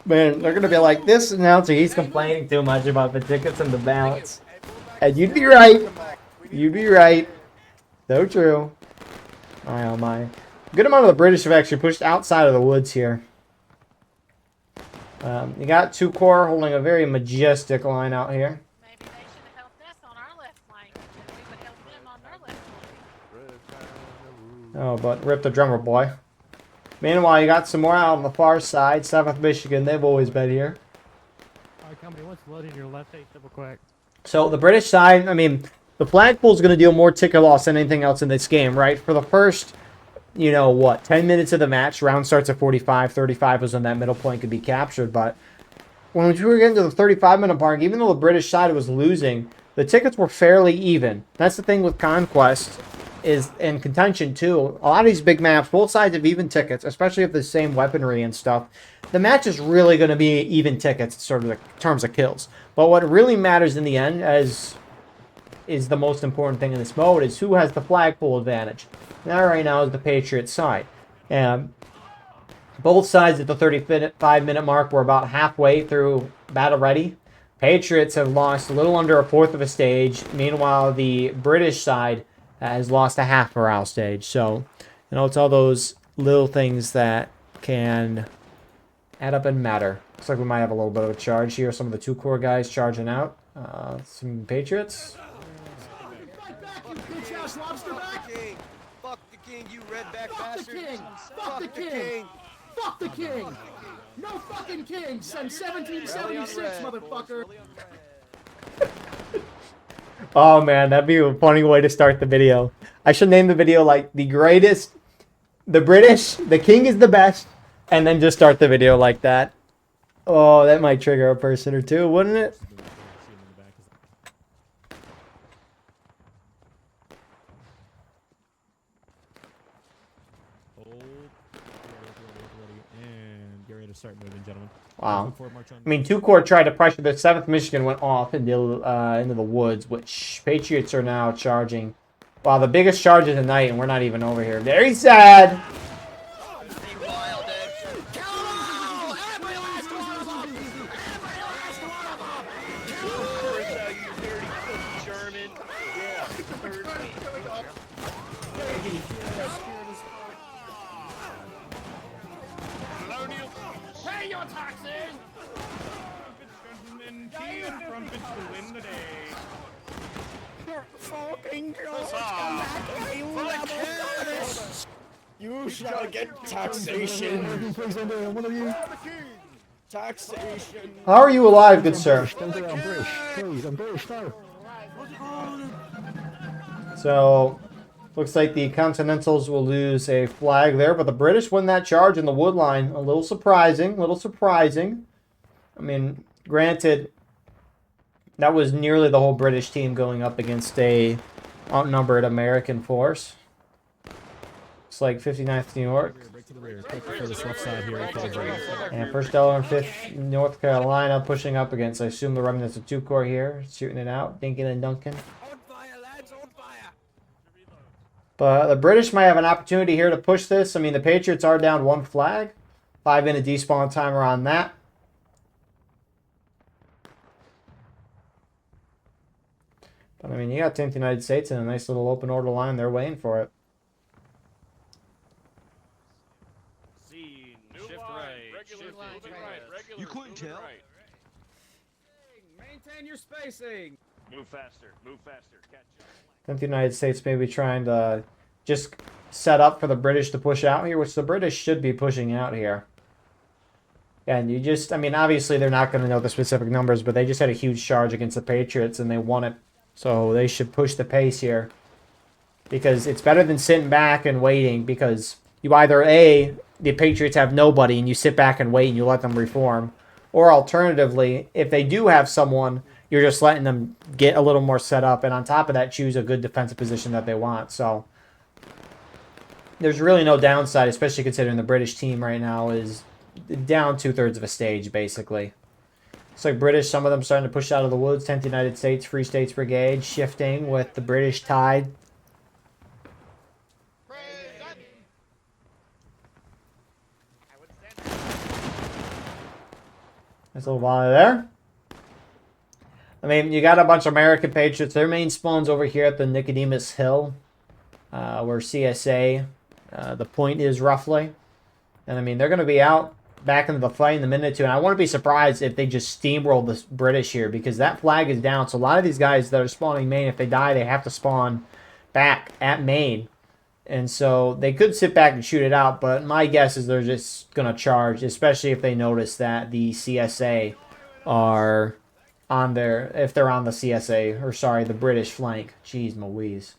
Man, they're going to be like, this announcer, he's complaining too much about the tickets and the balance. And you'd be right. You'd be right. So true. My oh my. A good amount of the British have actually pushed outside of the woods here. You got 2 Corps holding a very majestic line out here. Maybe they should have helped us on our left flank, and we would help them on their left flank. Oh, but rip the drummer, boy. Meanwhile, you got some more out on the far side. 7th Michigan, they've always been here. Alright, company, what's loading your left 8 double quick? So, the British side, I mean, the flagpole's going to deal more ticket loss than anything else in this game, right? For the first... You know what, 10 minutes of the match, round starts at 45, 35 was when that middle point could be captured, but when we were getting to the 35-minute mark, even though the British side was losing, the tickets were fairly even. That's the thing with Conquest, is in contention too. A lot of these big maps, both sides have even tickets, especially if the same weaponry and stuff. The match is really going to be even tickets, sort of in terms of kills. But what really matters in the end, is the most important thing in this mode, is who has the flagpole advantage. That right now is the Patriot side. Both sides at the 35-minute mark were about halfway through battle ready. Patriots have lost a little under a fourth of a stage. Meanwhile, the British side has lost a half morale stage. So, you know, it's all those little things that can Add up and matter. Looks like we might have a little bit of a charge here. Some of the 2 core guys charging out. Some Patriots. Fight back, you bitch ass lobster back! Fuck the king, you redback bastard! Fuck the king! Fuck the king! No fucking king! Send 1776, motherfucker! Oh man, that'd be a funny way to start the video. I should name the video like the greatest, the British, the king is the best, and then just start the video like that. Oh, that might trigger a person or two, wouldn't it? And get ready to start moving, gentlemen. Wow. I mean, 2 core tried to pressure the 7th Michigan went off into the woods, which Patriots are now charging. Wow, the biggest charge of the night, and we're not even over here. Very sad. Pay your taxes! Gentlemen, tea and trumpets to win the day. Fucking you shall get taxation. Taxation. How are you alive, good sir? So, looks like the Continentals will lose a flag there, but the British win that charge in the wood line. A little surprising, I mean, granted, that was nearly the whole British team going up against a outnumbered American force. Looks like 59th New York. And 1st Delaware and 5th North Carolina pushing up against, I assume, the remnants of 2 core here. Shooting it out, dinking and dunking. But the British might have an opportunity here to push this. I mean, the Patriots are down 1 flag. 5-minute despawn timer on that. But, I mean, you got 10th United States in a nice little open order line. They're waiting for it. Scene. Shift right. You couldn't tell. Maintain your spacing. Move faster. Catch it. 10th United States maybe trying to just set up for the British to push out here, which the British should be pushing out here. And you just, I mean, obviously they're not going to know the specific numbers, but they just had a huge charge against the Patriots and they won it. So they should push the pace here. Because it's better than sitting back and waiting, because you either A, the Patriots have nobody and you sit back and wait and you let them reform. Or alternatively, if they do have someone, you're just letting them get a little more set up, and on top of that, choose a good defensive position that they want. So there's really no downside, especially considering the British team right now is down 2/3 of a stage, basically. It's like British, some of them starting to push out of the woods. 10th United States, Free States Brigade, shifting with the British tide. Nice little volley there. I mean, you got a bunch of American Patriots. Their main spawn's over here at the Nicodemus Hill, where CSA, the point is roughly. And I mean, they're going to be out back into the fight in a minute or two. And I wouldn't be surprised if they just steamroll the British here, because that flag is down. So a lot of these guys that are spawning main, if they die, they have to spawn back at main. And so they could sit back and shoot it out, but my guess is they're just going to charge, especially if they notice that the CSA are on their, if they're on the CSA, or sorry, the British flank. Jeez Louise.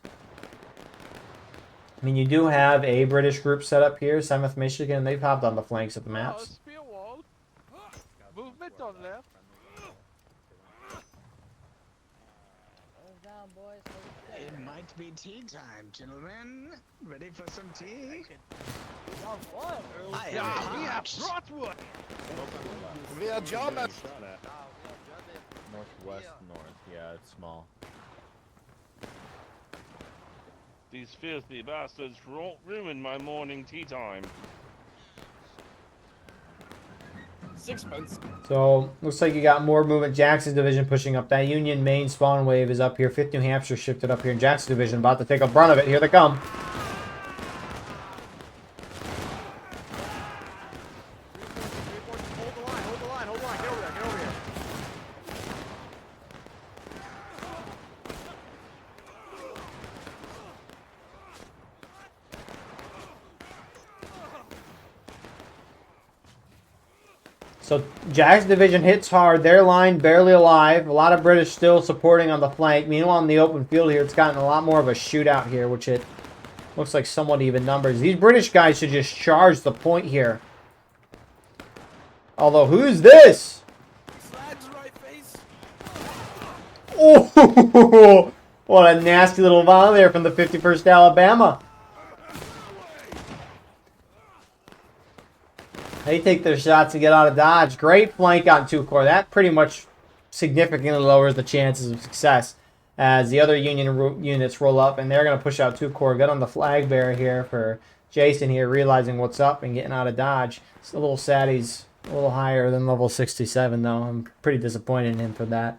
I mean, you do have a British group set up here, 7th Michigan. They've hopped on the flanks of the maps. Spear wall. Movement on left. It might be tea time, gentlemen. Ready for some tea? I am parched. We are German. Northwest, north. Yeah, it's small. These filthy bastards ruined my morning tea time. Sixpence. So, looks like you got more movement. Jackson's division pushing up. That Union main spawn wave is up here. 5th New Hampshire shifted up here. And Jackson's division about to take a brunt of it. Here they come. So Jackson Division hits hard. Their line barely alive. A lot of British still supporting on the flank. Meanwhile, in the open field here, it's gotten a lot more of a shootout here, which it looks like somewhat even numbers. These British guys should just charge the point here. Although, who's this? Oh, what a nasty little volley there from the 51st Alabama. They take their shots and get out of dodge. Great flank on 2-core. That pretty much significantly lowers the chances of success as the other Union units roll up, and they're going to push out 2-core. Good on the flag bearer here for Jason here, realizing what's up and getting out of dodge. It's a little sad he's a little higher than level 67, though. I'm pretty disappointed in him for that.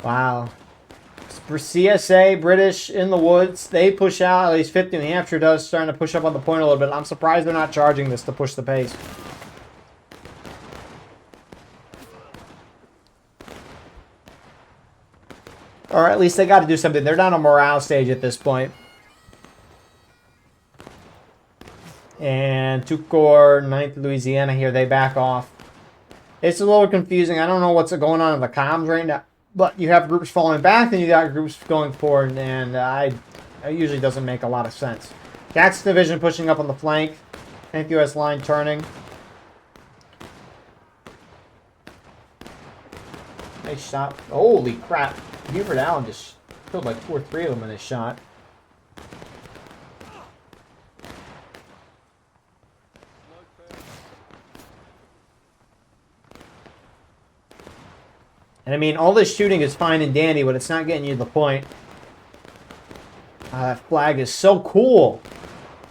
Wow. For CSA, British in the woods, they push out. At least 50 New Hampshire does, starting to push up on the point a little bit. I'm surprised they're not charging this to push the pace. Or at least they got to do something. They're down a morale stage at this point. And 2-core, 9th Louisiana here, they back off. It's a little confusing. I don't know what's going on in the comms right now. But you have groups falling back, and you got groups going forward, and it usually doesn't make a lot of sense. Jackson Division pushing up on the flank. 10th U.S. line turning. Nice shot. Holy crap. Buford Allen just killed like 2 or 3 of them in his shot. And I mean, all this shooting is fine and dandy, but it's not getting you to the point. That flag is so cool.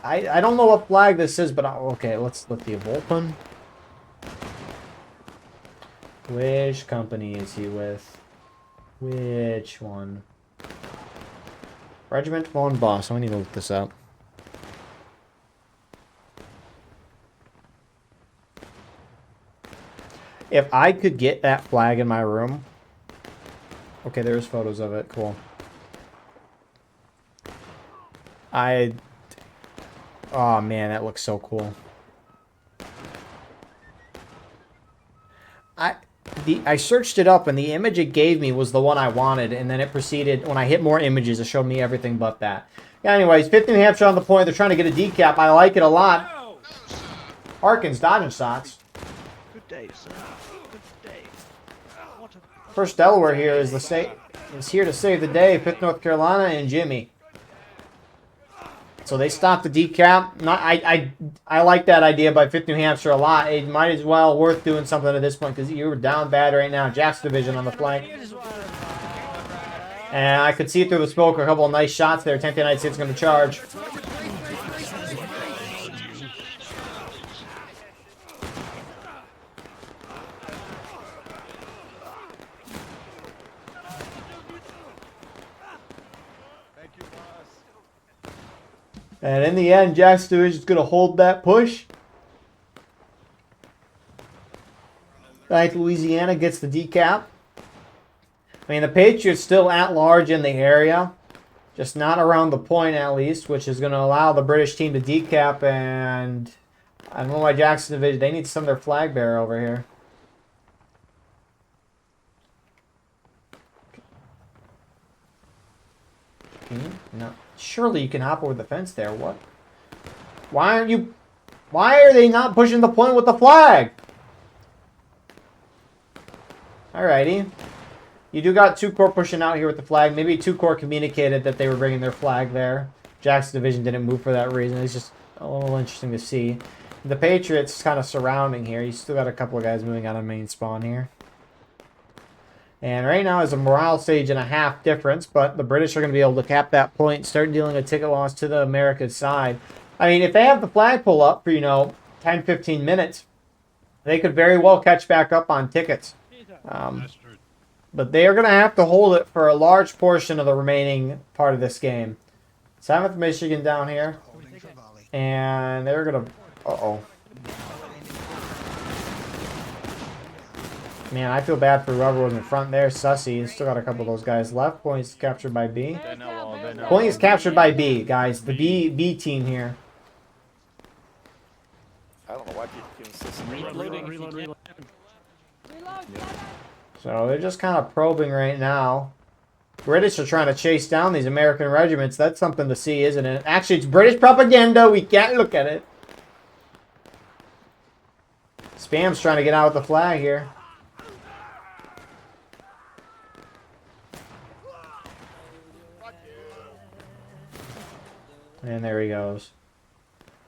I don't know what flag this is, but okay, let's look the Volpin. Which company is he with? Which one? Regiment Von Boss. I need to look this up. If I could get that flag in my room. Okay, there's photos of it. Cool. Oh man, that looks so cool. I searched it up, and the image it gave me was the one I wanted, and then it proceeded, when I hit more images, it showed me everything but that. Yeah, anyways, 50 New Hampshire on the point. They're trying to get a decap. I like it a lot. Harkins dodging shots. Good day, sir. Good day. First Delaware here is here to save the day. 5th North Carolina and Jimmy. So they stopped the decap. I like that idea by 5th New Hampshire a lot. It might as well worth doing something at this point because you were down bad right now. Jackson Division on the flank. And I could see through the smoke a couple of nice shots there. 10th United States going to charge. And in the end, Jackson Division is going to hold that push. 9th Louisiana gets the decap. I mean, the Patriots still at large in the area. Just not around the point, at least, which is going to allow the British team to decap. And I don't know why Jackson Division, they need to send their flag bearer over here. No. Surely you can hop over the fence there. What? Why are they not pushing the point with the flag? Alrighty. You do got 2-core pushing out here with the flag. Maybe 2-core communicated that they were bringing their flag there. Jackson Division didn't move for that reason. It's just a little interesting to see. The Patriots kind of surrounding here. You still got a couple of guys moving out of main spawn here. And right now is a morale stage and a half difference, but the British are going to be able to cap that point and start dealing a ticket loss to the American side. I mean, if they have the flagpole up for, 10, 15 minutes, they could very well catch back up on tickets. But they are going to have to hold it for a large portion of the remaining part of this game. 7th Michigan down here. And they're going to... Uh-oh. Man, I feel bad for whoever was in front there. Sussy. He's still got a couple of those guys left. Point is captured by B. Point is captured by B, guys. The B team here. I don't know why people keep insisting. Reloading. So they're just kind of probing right now. British are trying to chase down these American regiments. That's something to see, isn't it? Actually, it's British propaganda. We can't look at it. Spam's trying to get out with the flag here. And there he goes.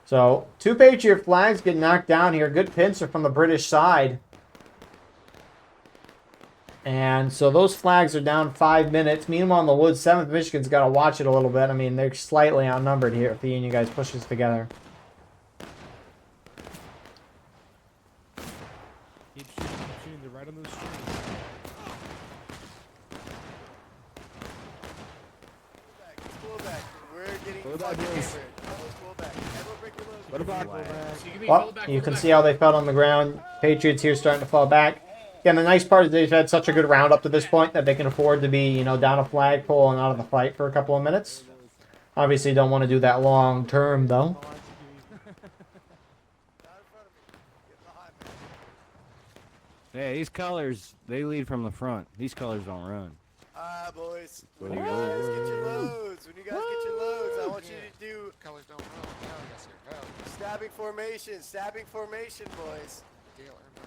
So, 2 Patriot flags get knocked down here. Good pincer from the British side. And so those flags are down 5 minutes. Meanwhile, in the woods, 7th Michigan's got to watch it a little bit. I mean, they're slightly outnumbered here if the Union guys push this together. Keep shooting. They're right on those streets. Well, you can see how they fell on the ground. Patriots here starting to fall back. Again, the nice part is they've had such a good round up to this point that they can afford to be, you know, down a flagpole and out of the fight for a couple of minutes. Obviously, don't want to do that long term, though. Yeah, these colors, they lead from the front. These colors don't run. Alright, boys. When you guys get your loads, I want you to do Colors don't run. stabbing formation, boys.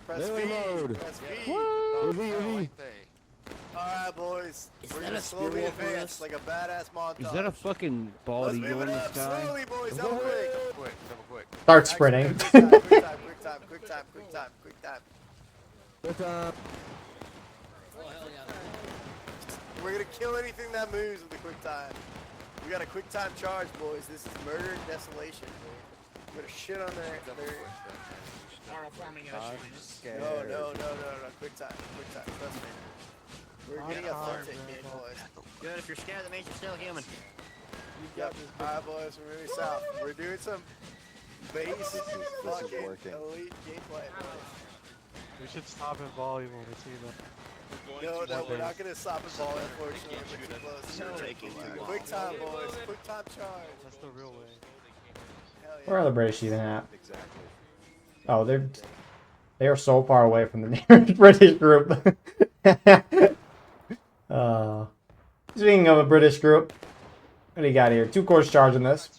Press Daily V. mode. Press V. Alright, boys. We're gonna slowly advance like a badass montage. Is that a fucking bald Let's eagle move in it the up sky? slowly, boys. Double quick. Start sprinting. Quick time. We're gonna kill anything that moves with a quick time. We got a quick time charge, boys. This is murder and desolation, boys. We're gonna shit on their No. Quick time. Trust me. We're getting a fronted kid, boys. Good, if you're scared, that means you're still human. Yep. Alright, boys, we're really south. We're doing some base fucking elite gameplay, boys. We should stop in volume when we see them. No, we're not gonna stop and ball, unfortunately. We're too close. Quick time, boys. Quick time charge. That's the real way. Hell yeah. Where are the British even at? Oh, they are so far away from the nearest British group. Speaking of a British group, what do you got here? 2 course charge in this.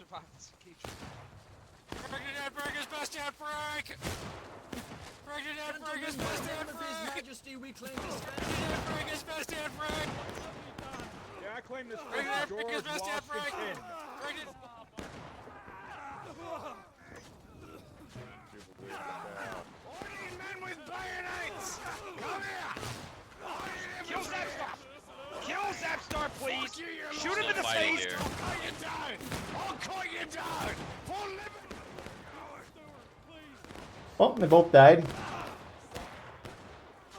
Yeah, I claim this for George Washington. Men with bayonets! Come here! Kill Zapstar! Kill Zapstar, please! Shoot him in the face! I'll call you down! For living! Oh, they both died.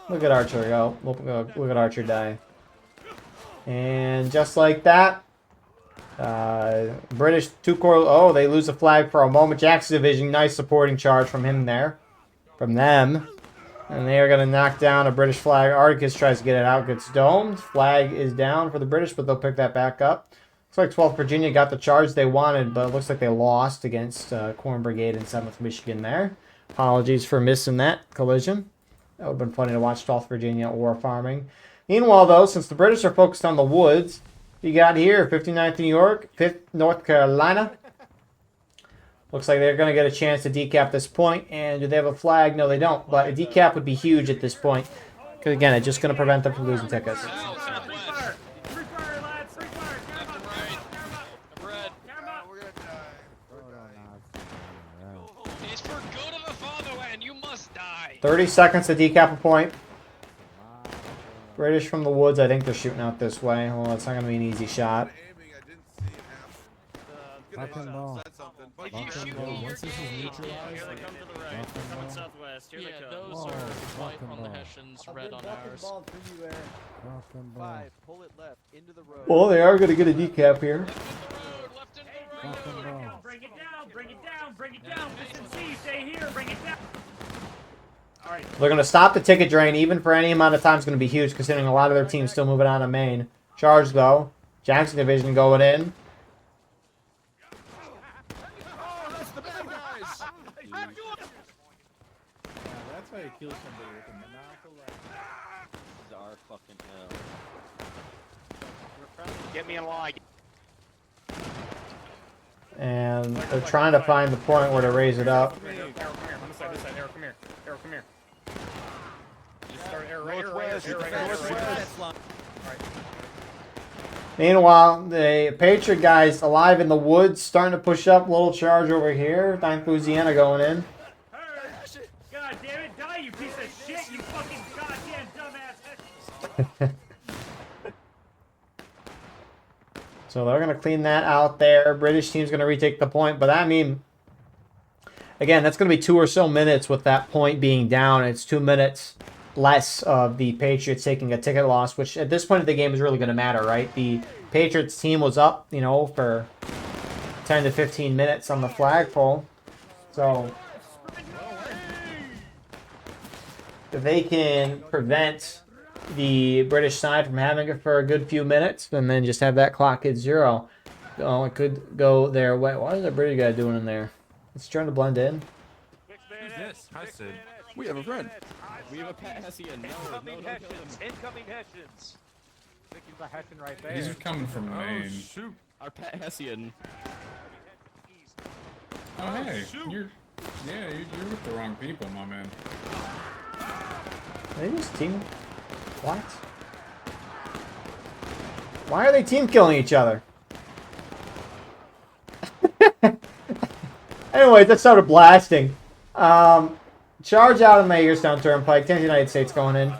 Look at Archer go. Look at Archer die. And just like that, British 2 corps. Oh, they lose the flag for a moment. Jackson's division, nice supporting charge from him there. From them. And they are going to knock down a British flag. Articus tries to get it out, gets domed. Flag is down for the British, but they'll pick that back up. Looks like 12th Virginia got the charge they wanted, but it looks like they lost against Corn Brigade and 7th Michigan there. Apologies for missing that collision. That would have been funny to watch 12th Virginia war farming. Meanwhile, though, since the British are focused on the woods, you got here 59th New York, 5th North Carolina. Looks like they're going to get a chance to decap this point. And do they have a flag? No, they don't. But a decap would be huge at this point. Because, again, it's just going to prevent them from losing tickets. It's for good of the fatherland. You must die. 30 seconds to decap a point. British from the woods, I think they're shooting out this way. Well, it's not going to be an easy shot. Fucking ball. If you shoot me, you're Once this is gay. neutralized, Here they come to the right. They're coming southwest. Here they come. those are white on the Hessians, red on ours. Fucking ball. Pull it left into the road. Well, they are going to get a decap here. Left in the road. Fucking ball. Bring it down. Listen, see, stay here. Bring it down. All right. They're going to stop the ticket drain, even for any amount of time. It's going to be huge, considering a lot of their teams still moving on to Maine. Charge, though. Jackson division going in. That's how you kill somebody with a maniacal laugh. This is our fucking hell. Get me in line. And they're trying to find the point where to raise it up. Arrow, come here. On this side, Arrow, come here. Arrow, come here. Just start arrow right here, right. Meanwhile, the Patriot guys alive in the woods, starting to push up. Little charge over here. Ninth Louisiana going in. God damn it, die, you piece of shit, you fucking goddamn dumbass. So they're going to clean that out there. British team's going to retake the point. But I mean, again, that's going to be 2 or so minutes with that point being down. It's 2 minutes less of the Patriots taking a ticket loss, which at this point of the game is really going to matter, right? The Patriots team was up, you know, for 10 to 15 minutes on the flagpole. So if they can prevent the British side from having it for a good few minutes and then just have that clock hit 0, oh, it could go their way. What is that British guy doing in there? It's trying to blend in. Who's this? Hi, Sid. We have a friend. We have a Hessian. Incoming Hessians. Incoming Hessians. I think he's a Hessian right there. These are coming from Maine. Shoot. Our pet Hessian. Oh, hey. You're with the wrong people, my man. Are they just team? What? Why are they team killing each other? Anyway, that started blasting. Charge out of the Hagerstown Turnpike. 10th United States going in.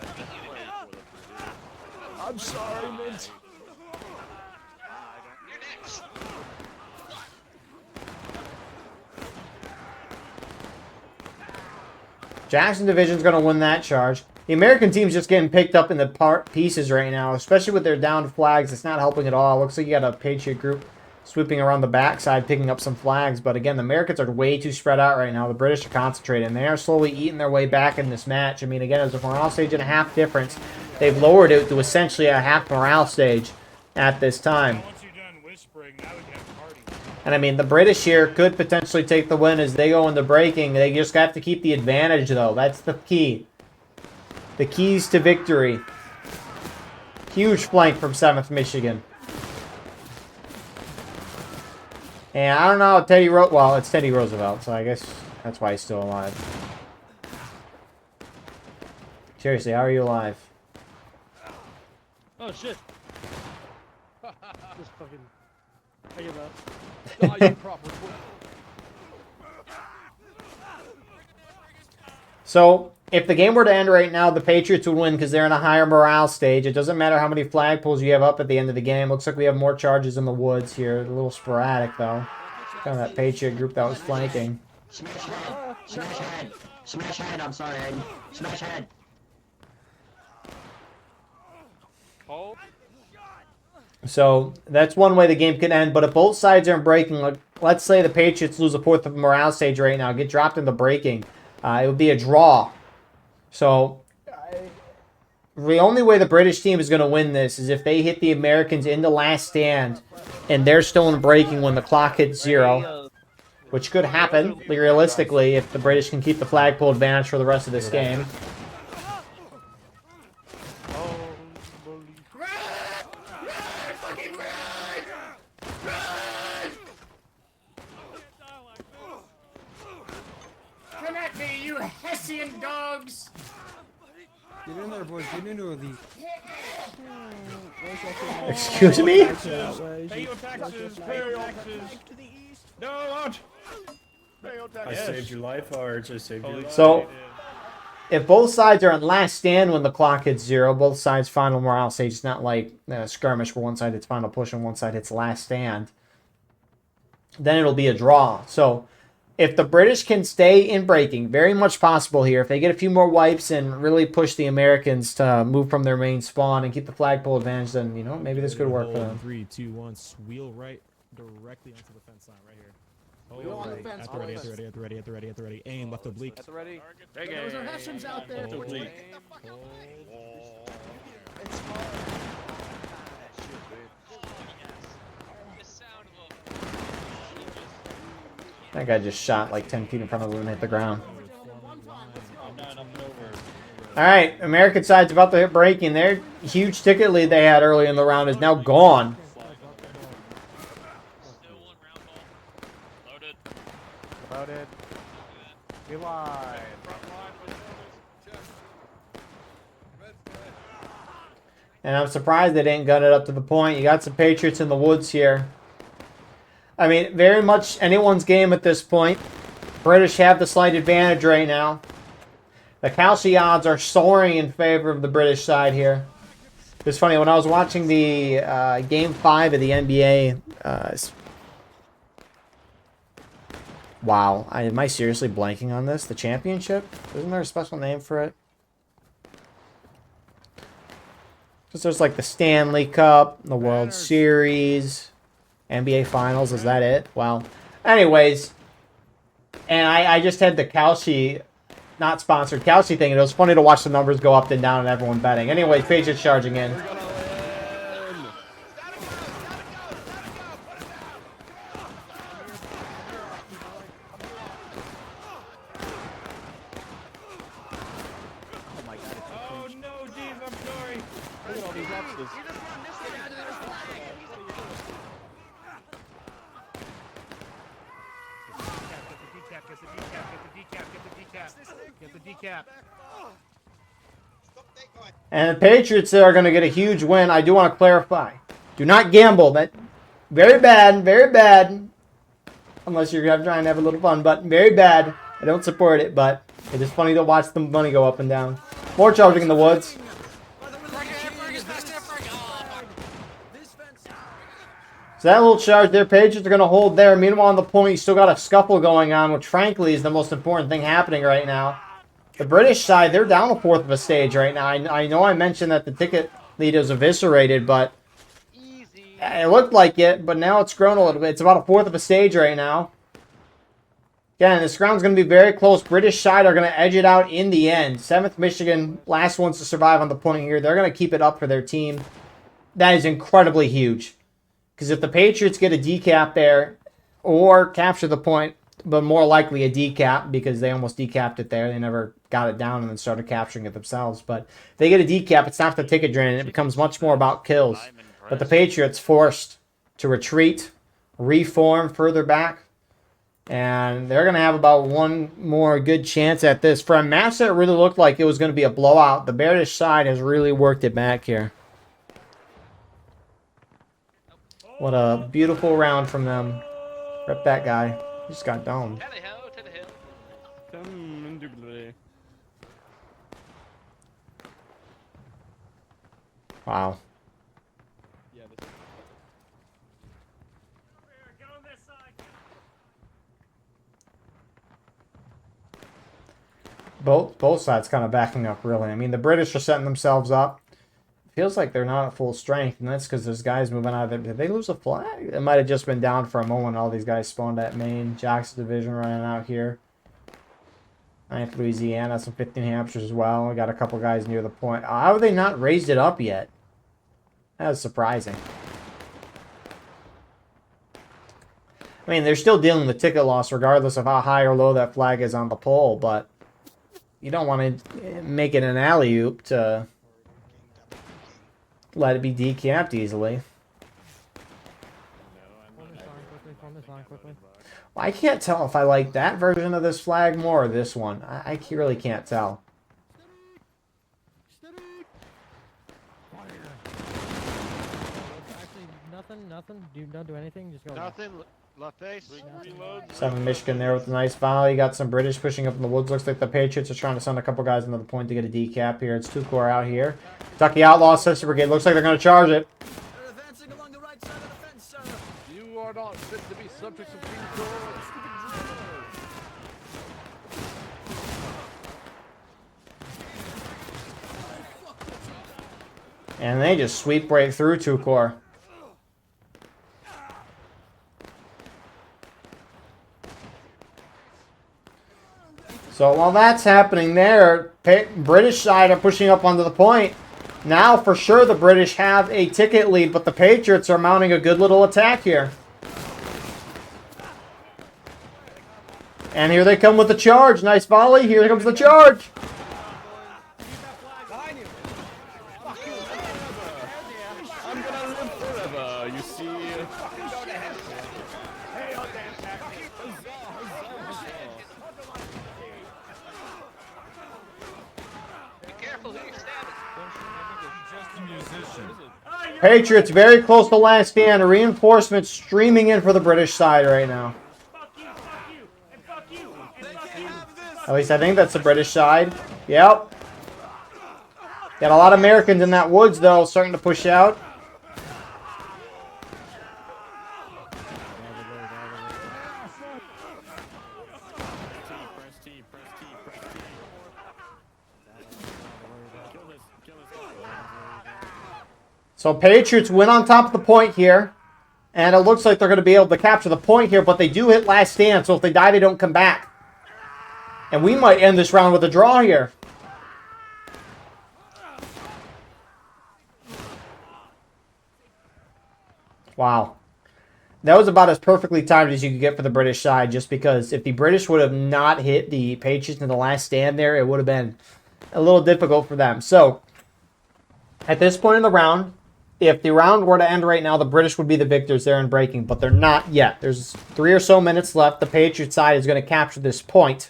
I'm sorry, Mint. Jackson Division's going to win that charge. The American team's just getting picked up in the pieces right now, especially with their downed flags. It's not helping at all. Looks like you got a Patriot group sweeping around the backside, picking up some flags. But again, the Americans are way too spread out right now. The British are concentrating. They are slowly eating their way back in this match. I mean, again, it's a morale stage and a half difference. They've lowered it to essentially a half morale stage at this time. And I mean, the British here could potentially take the win as they go into breaking. They just have to keep the advantage, though. That's the key. The keys to victory. Huge flank from 7th Michigan. And I don't know how Teddy Roosevelt... Well, it's Teddy Roosevelt, so I guess that's why he's still alive. Seriously, how are you alive? Oh, shit. Just fucking... I give up. So, if the game were to end right now, the Patriots would win because they're in a higher morale stage. It doesn't matter how many flagpoles you have up at the end of the game. Looks like we have more charges in the woods here. A little sporadic, though. Kind of that Patriot group that was flanking. Smash head. Smash head. Smash head. I'm sorry, Ed. Smash head. So that's one way the game can end. But if both sides are in breaking, like, let's say the Patriots lose a 4th of morale stage right now, get dropped into breaking, it would be a draw. So the only way the British team is going to win this is if they hit the Americans in the last stand and they're still in breaking when the clock hits 0, which could happen realistically if the British can keep the flagpole advantage for the rest of this game. Come at me, you Hessian dogs! Get in there, boys. Get into the... Excuse me? Pay your taxes. Pay your taxes. No, out. Pay your taxes. I saved your life, Arch. I saved your life. So, if both sides are on last stand when the clock hits 0, both sides final morale stage. It's not like a skirmish where one side hits final push and one side hits last stand. Then it'll be a draw. So, if the British can stay in breaking, very much possible here. If they get a few more wipes and really push the Americans to move from their main spawn and keep the flagpole advantage, then, you know, maybe this could work for them. 3, 2, 1, wheel right directly onto the fence line right here. Wheel on the fence, At the ready. Aim, left oblique. At the ready. Those are Hessians out there. Hold. Get the fuck out. That guy just shot like 10 feet in front of him and hit the ground. I'm not over. All right, American side's about to hit breaking. Their huge ticket lead they had early in the round is now gone. Loaded. Be live. And I'm surprised they didn't gun it up to the point. You got some Patriots in the woods here. I mean, very much anyone's game at this point. British have the slight advantage right now. The Kelsey odds are soaring in favor of the British side here. It's funny, when I was watching the Game 5 of the NBA... wow, am I seriously blanking on this? The championship? Isn't there a special name for it? Because there's like the Stanley Cup, the World Series, NBA Finals. Is that it? Well, anyways, and I just had the Kelsey, not sponsored Kelsey thing, and it was funny to watch the numbers go up and down and everyone betting. Anyways, Patriots charging in. Get the decap. And the Patriots are going to get a huge win. I do want to clarify. Do not gamble. That very bad, very bad. Unless you're trying to have a little fun, but very bad. I don't support it, but it is funny to watch the money go up and down. More charging in the woods. So that little charge there, Patriots are going to hold there. Meanwhile, on the point, you still got a scuffle going on, which frankly is the most important thing happening right now. The British side, they're down a fourth of a stage right now. I know I mentioned that the ticket lead is eviscerated, but it looked like it, but now it's grown a little bit. It's about a fourth of a stage right now. Again, this round's going to be very close. British side are going to edge it out in the end. 7th Michigan, last ones to survive on the point here. They're going to keep it up for their team. That is incredibly huge. Because if the Patriots get a decap there, or capture the point, but more likely a decap, because they almost decapped it there. They never got it down and then started capturing it themselves. But if they get a decap, it's not the ticket drain. It becomes much more about kills. But the Patriots forced to retreat, reform further back. And they're going to have about one more good chance at this. For a match that really looked like it was going to be a blowout, the British side has really worked it back here. What a beautiful round from them. Rip that guy. He just got domed. Wow. Both sides kind of backing up, really. I mean, the British are setting themselves up. Feels like they're not at full strength, and that's because there's guys moving out of there. Did they lose a flag? It might have just been down for a moment. All these guys spawned at Maine. Jackson Division running out here. 9th Louisiana, some 15 Hampshires as well. We got a couple guys near the point. How have they not raised it up yet? That is surprising. I mean, they're still dealing with ticket loss regardless of how high or low that flag is on the pole, but you don't want to make it an alley-oop to let it be decapped easily. Well, I can't tell if I like that version of this flag more or this one. I really can't tell. Nothing. Don't do anything. Just go. Nothing. Left face. 7 Michigan there with a nice foul. You got some British pushing up in the woods. Looks like the Patriots are trying to send a couple guys into the point to get a decap here. It's 2 core out here. Kentucky Outlaws, Sister Brigade. Looks like they're going to charge it. They're advancing along the right side of the fence, sir. You are not fit to be subjects of being And they just sweep break through 2 core. So while that's happening there, British side are pushing up onto the point. Now, for sure, the British have a ticket lead, but the Patriots are mounting a good little attack here. And here they come with the charge. Nice volley. Here comes the charge. You see. Be careful who you're stabbing. Just a musician. Patriots very close to last stand. Reinforcements streaming in for the British side right now. At least I think that's the British side. Yep. Got a lot of Americans in that woods, though, starting to push out. So Patriots win on top of the point here. And it looks like they're going to be able to capture the point here, but they do hit last stand, so if they die, they don't come back. And we might end this round with a draw here. Wow. That was about as perfectly timed as you could get for the British side, just because if the British would have not hit the Patriots in the last stand there, it would have been a little difficult for them. So, at this point in the round, if the round were to end right now, the British would be the victors there in breaking, but they're not yet. There's 3 or so minutes left. The Patriot side is going to capture this point,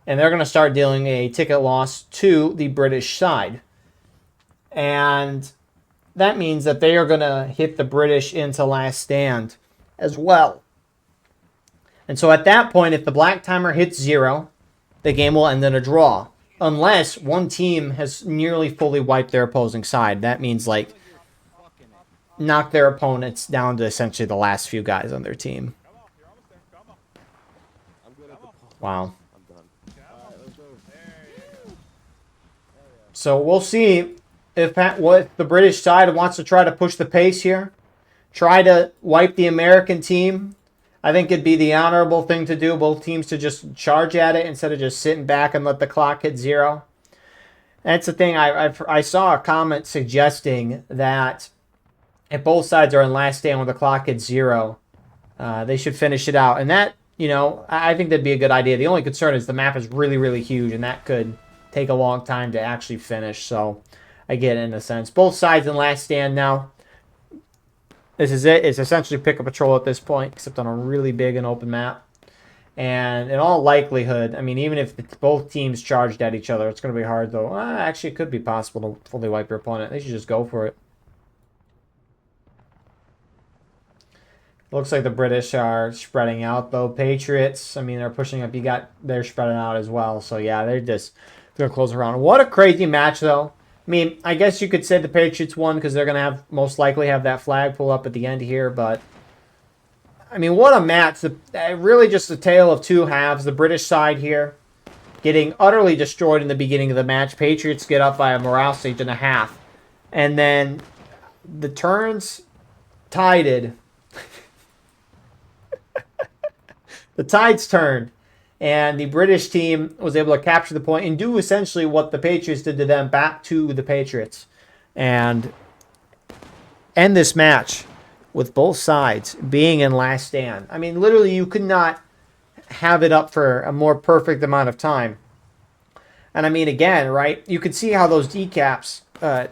and they're going to start dealing a ticket loss to the British side. And that means that they are going to hit the British into last stand as well. And so at that point, if the black timer hits 0, the game will end in a draw. Unless one team has nearly fully wiped their opposing side. That means, like, knock their opponents down to essentially the last few guys on their team. Wow. So we'll see if what the British side wants to try to push the pace here. Try to wipe the American team. I think it'd be the honorable thing to do. Both teams to just charge at it instead of just sitting back and let the clock hit 0. That's the thing. I saw a comment suggesting that if both sides are in last stand when the clock hits 0, they should finish it out. And that, you know, I think that'd be a good idea. The only concern is the map is really, really huge, and that could take a long time to actually finish. So I get it in a sense. Both sides in last stand now. This is it. It's essentially pick a patrol at this point, except on a really big and open map. And in all likelihood, I mean, even if both teams charged at each other, it's going to be hard, though. Actually, it could be possible to fully wipe your opponent. They should just go for it. Looks like the British are spreading out, though. Patriots, I mean, they're pushing up. They're spreading out as well. So, yeah, they're going to close around. What a crazy match, though. I mean, I guess you could say the Patriots won because they're going to most likely have that flag pull up at the end here. But, I mean, what a match. Really just a tale of two halves. The British side here getting utterly destroyed in the beginning of the match. Patriots get up by a morale stage and a half. And then the turns tided. The tides turned. And the British team was able to capture the point and do essentially what the Patriots did to them back to the Patriots. And end this match with both sides being in last stand. I mean, literally, you could not have it up for a more perfect amount of time. And I mean, again, right, you could see how those decaps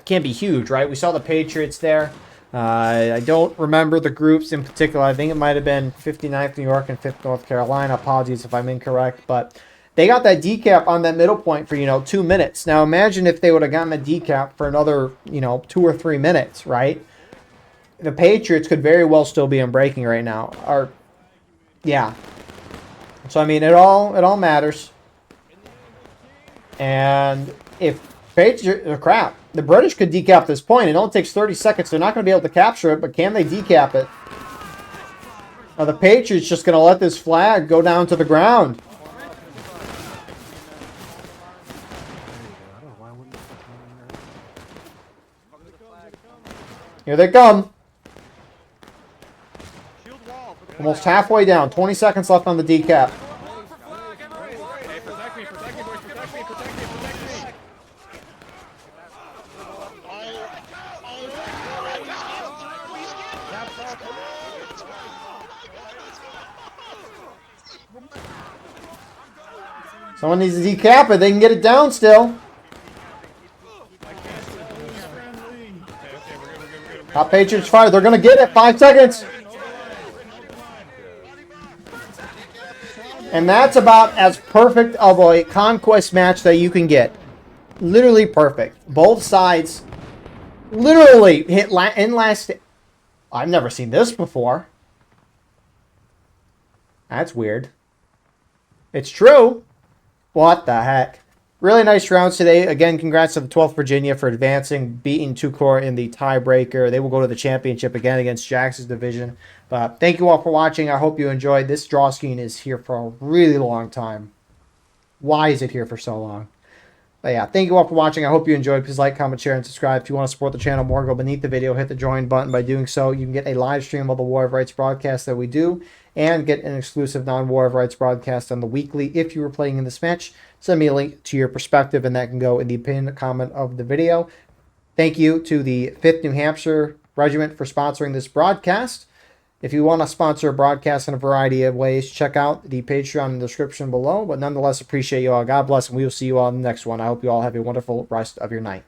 can be huge, right? We saw the Patriots there. I don't remember the groups in particular. I think it might have been 59th New York and 5th North Carolina. Apologies if I'm incorrect. But they got that decap on that middle point for, 2 minutes. Now imagine if they would have gotten a decap for another, 2 or 3 minutes, right? The Patriots could very well still be in breaking right now. Yeah. So, I mean, it all matters. And if Patriots... The British could decap this point. It only takes 30 seconds. They're not going to be able to capture it, but can they decap it? Now the Patriots just going to let this flag go down to the ground. Here they come. Almost halfway down. 20 seconds left on the decap. Someone needs to decap it. They can get it down still. Top Patriots fire. They're going to get it. 5 seconds. And that's about as perfect of a conquest match that you can get. Literally perfect. Both sides literally hit in last... I've never seen this before. That's weird. It's true. What the heck? Really nice rounds today. Again, congrats to the 12th Virginia for advancing, beating Two-Core in the tiebreaker. They will go to the championship again against Jax's division. But thank you all for watching. I hope you enjoyed. This draw scheme is here for a really long time. Why is it here for so long? But yeah, thank you all for watching. I hope you enjoyed. Please like, comment, share, and subscribe. If you want to support the channel more, go beneath the video, hit the join button. By doing so, you can get a live stream of the War of Rights broadcast that we do, and get an exclusive non-War of Rights broadcast on the weekly. If you were playing in this match, send me a link to your perspective, and that can go in the pinned comment of the video. Thank you to the 5th New Hampshire Regiment for sponsoring this broadcast. If you want to sponsor a broadcast in a variety of ways, check out the Patreon in the description below. But nonetheless, appreciate you all. God bless, and we will see you all in the next one. I hope you all have a wonderful rest of your night.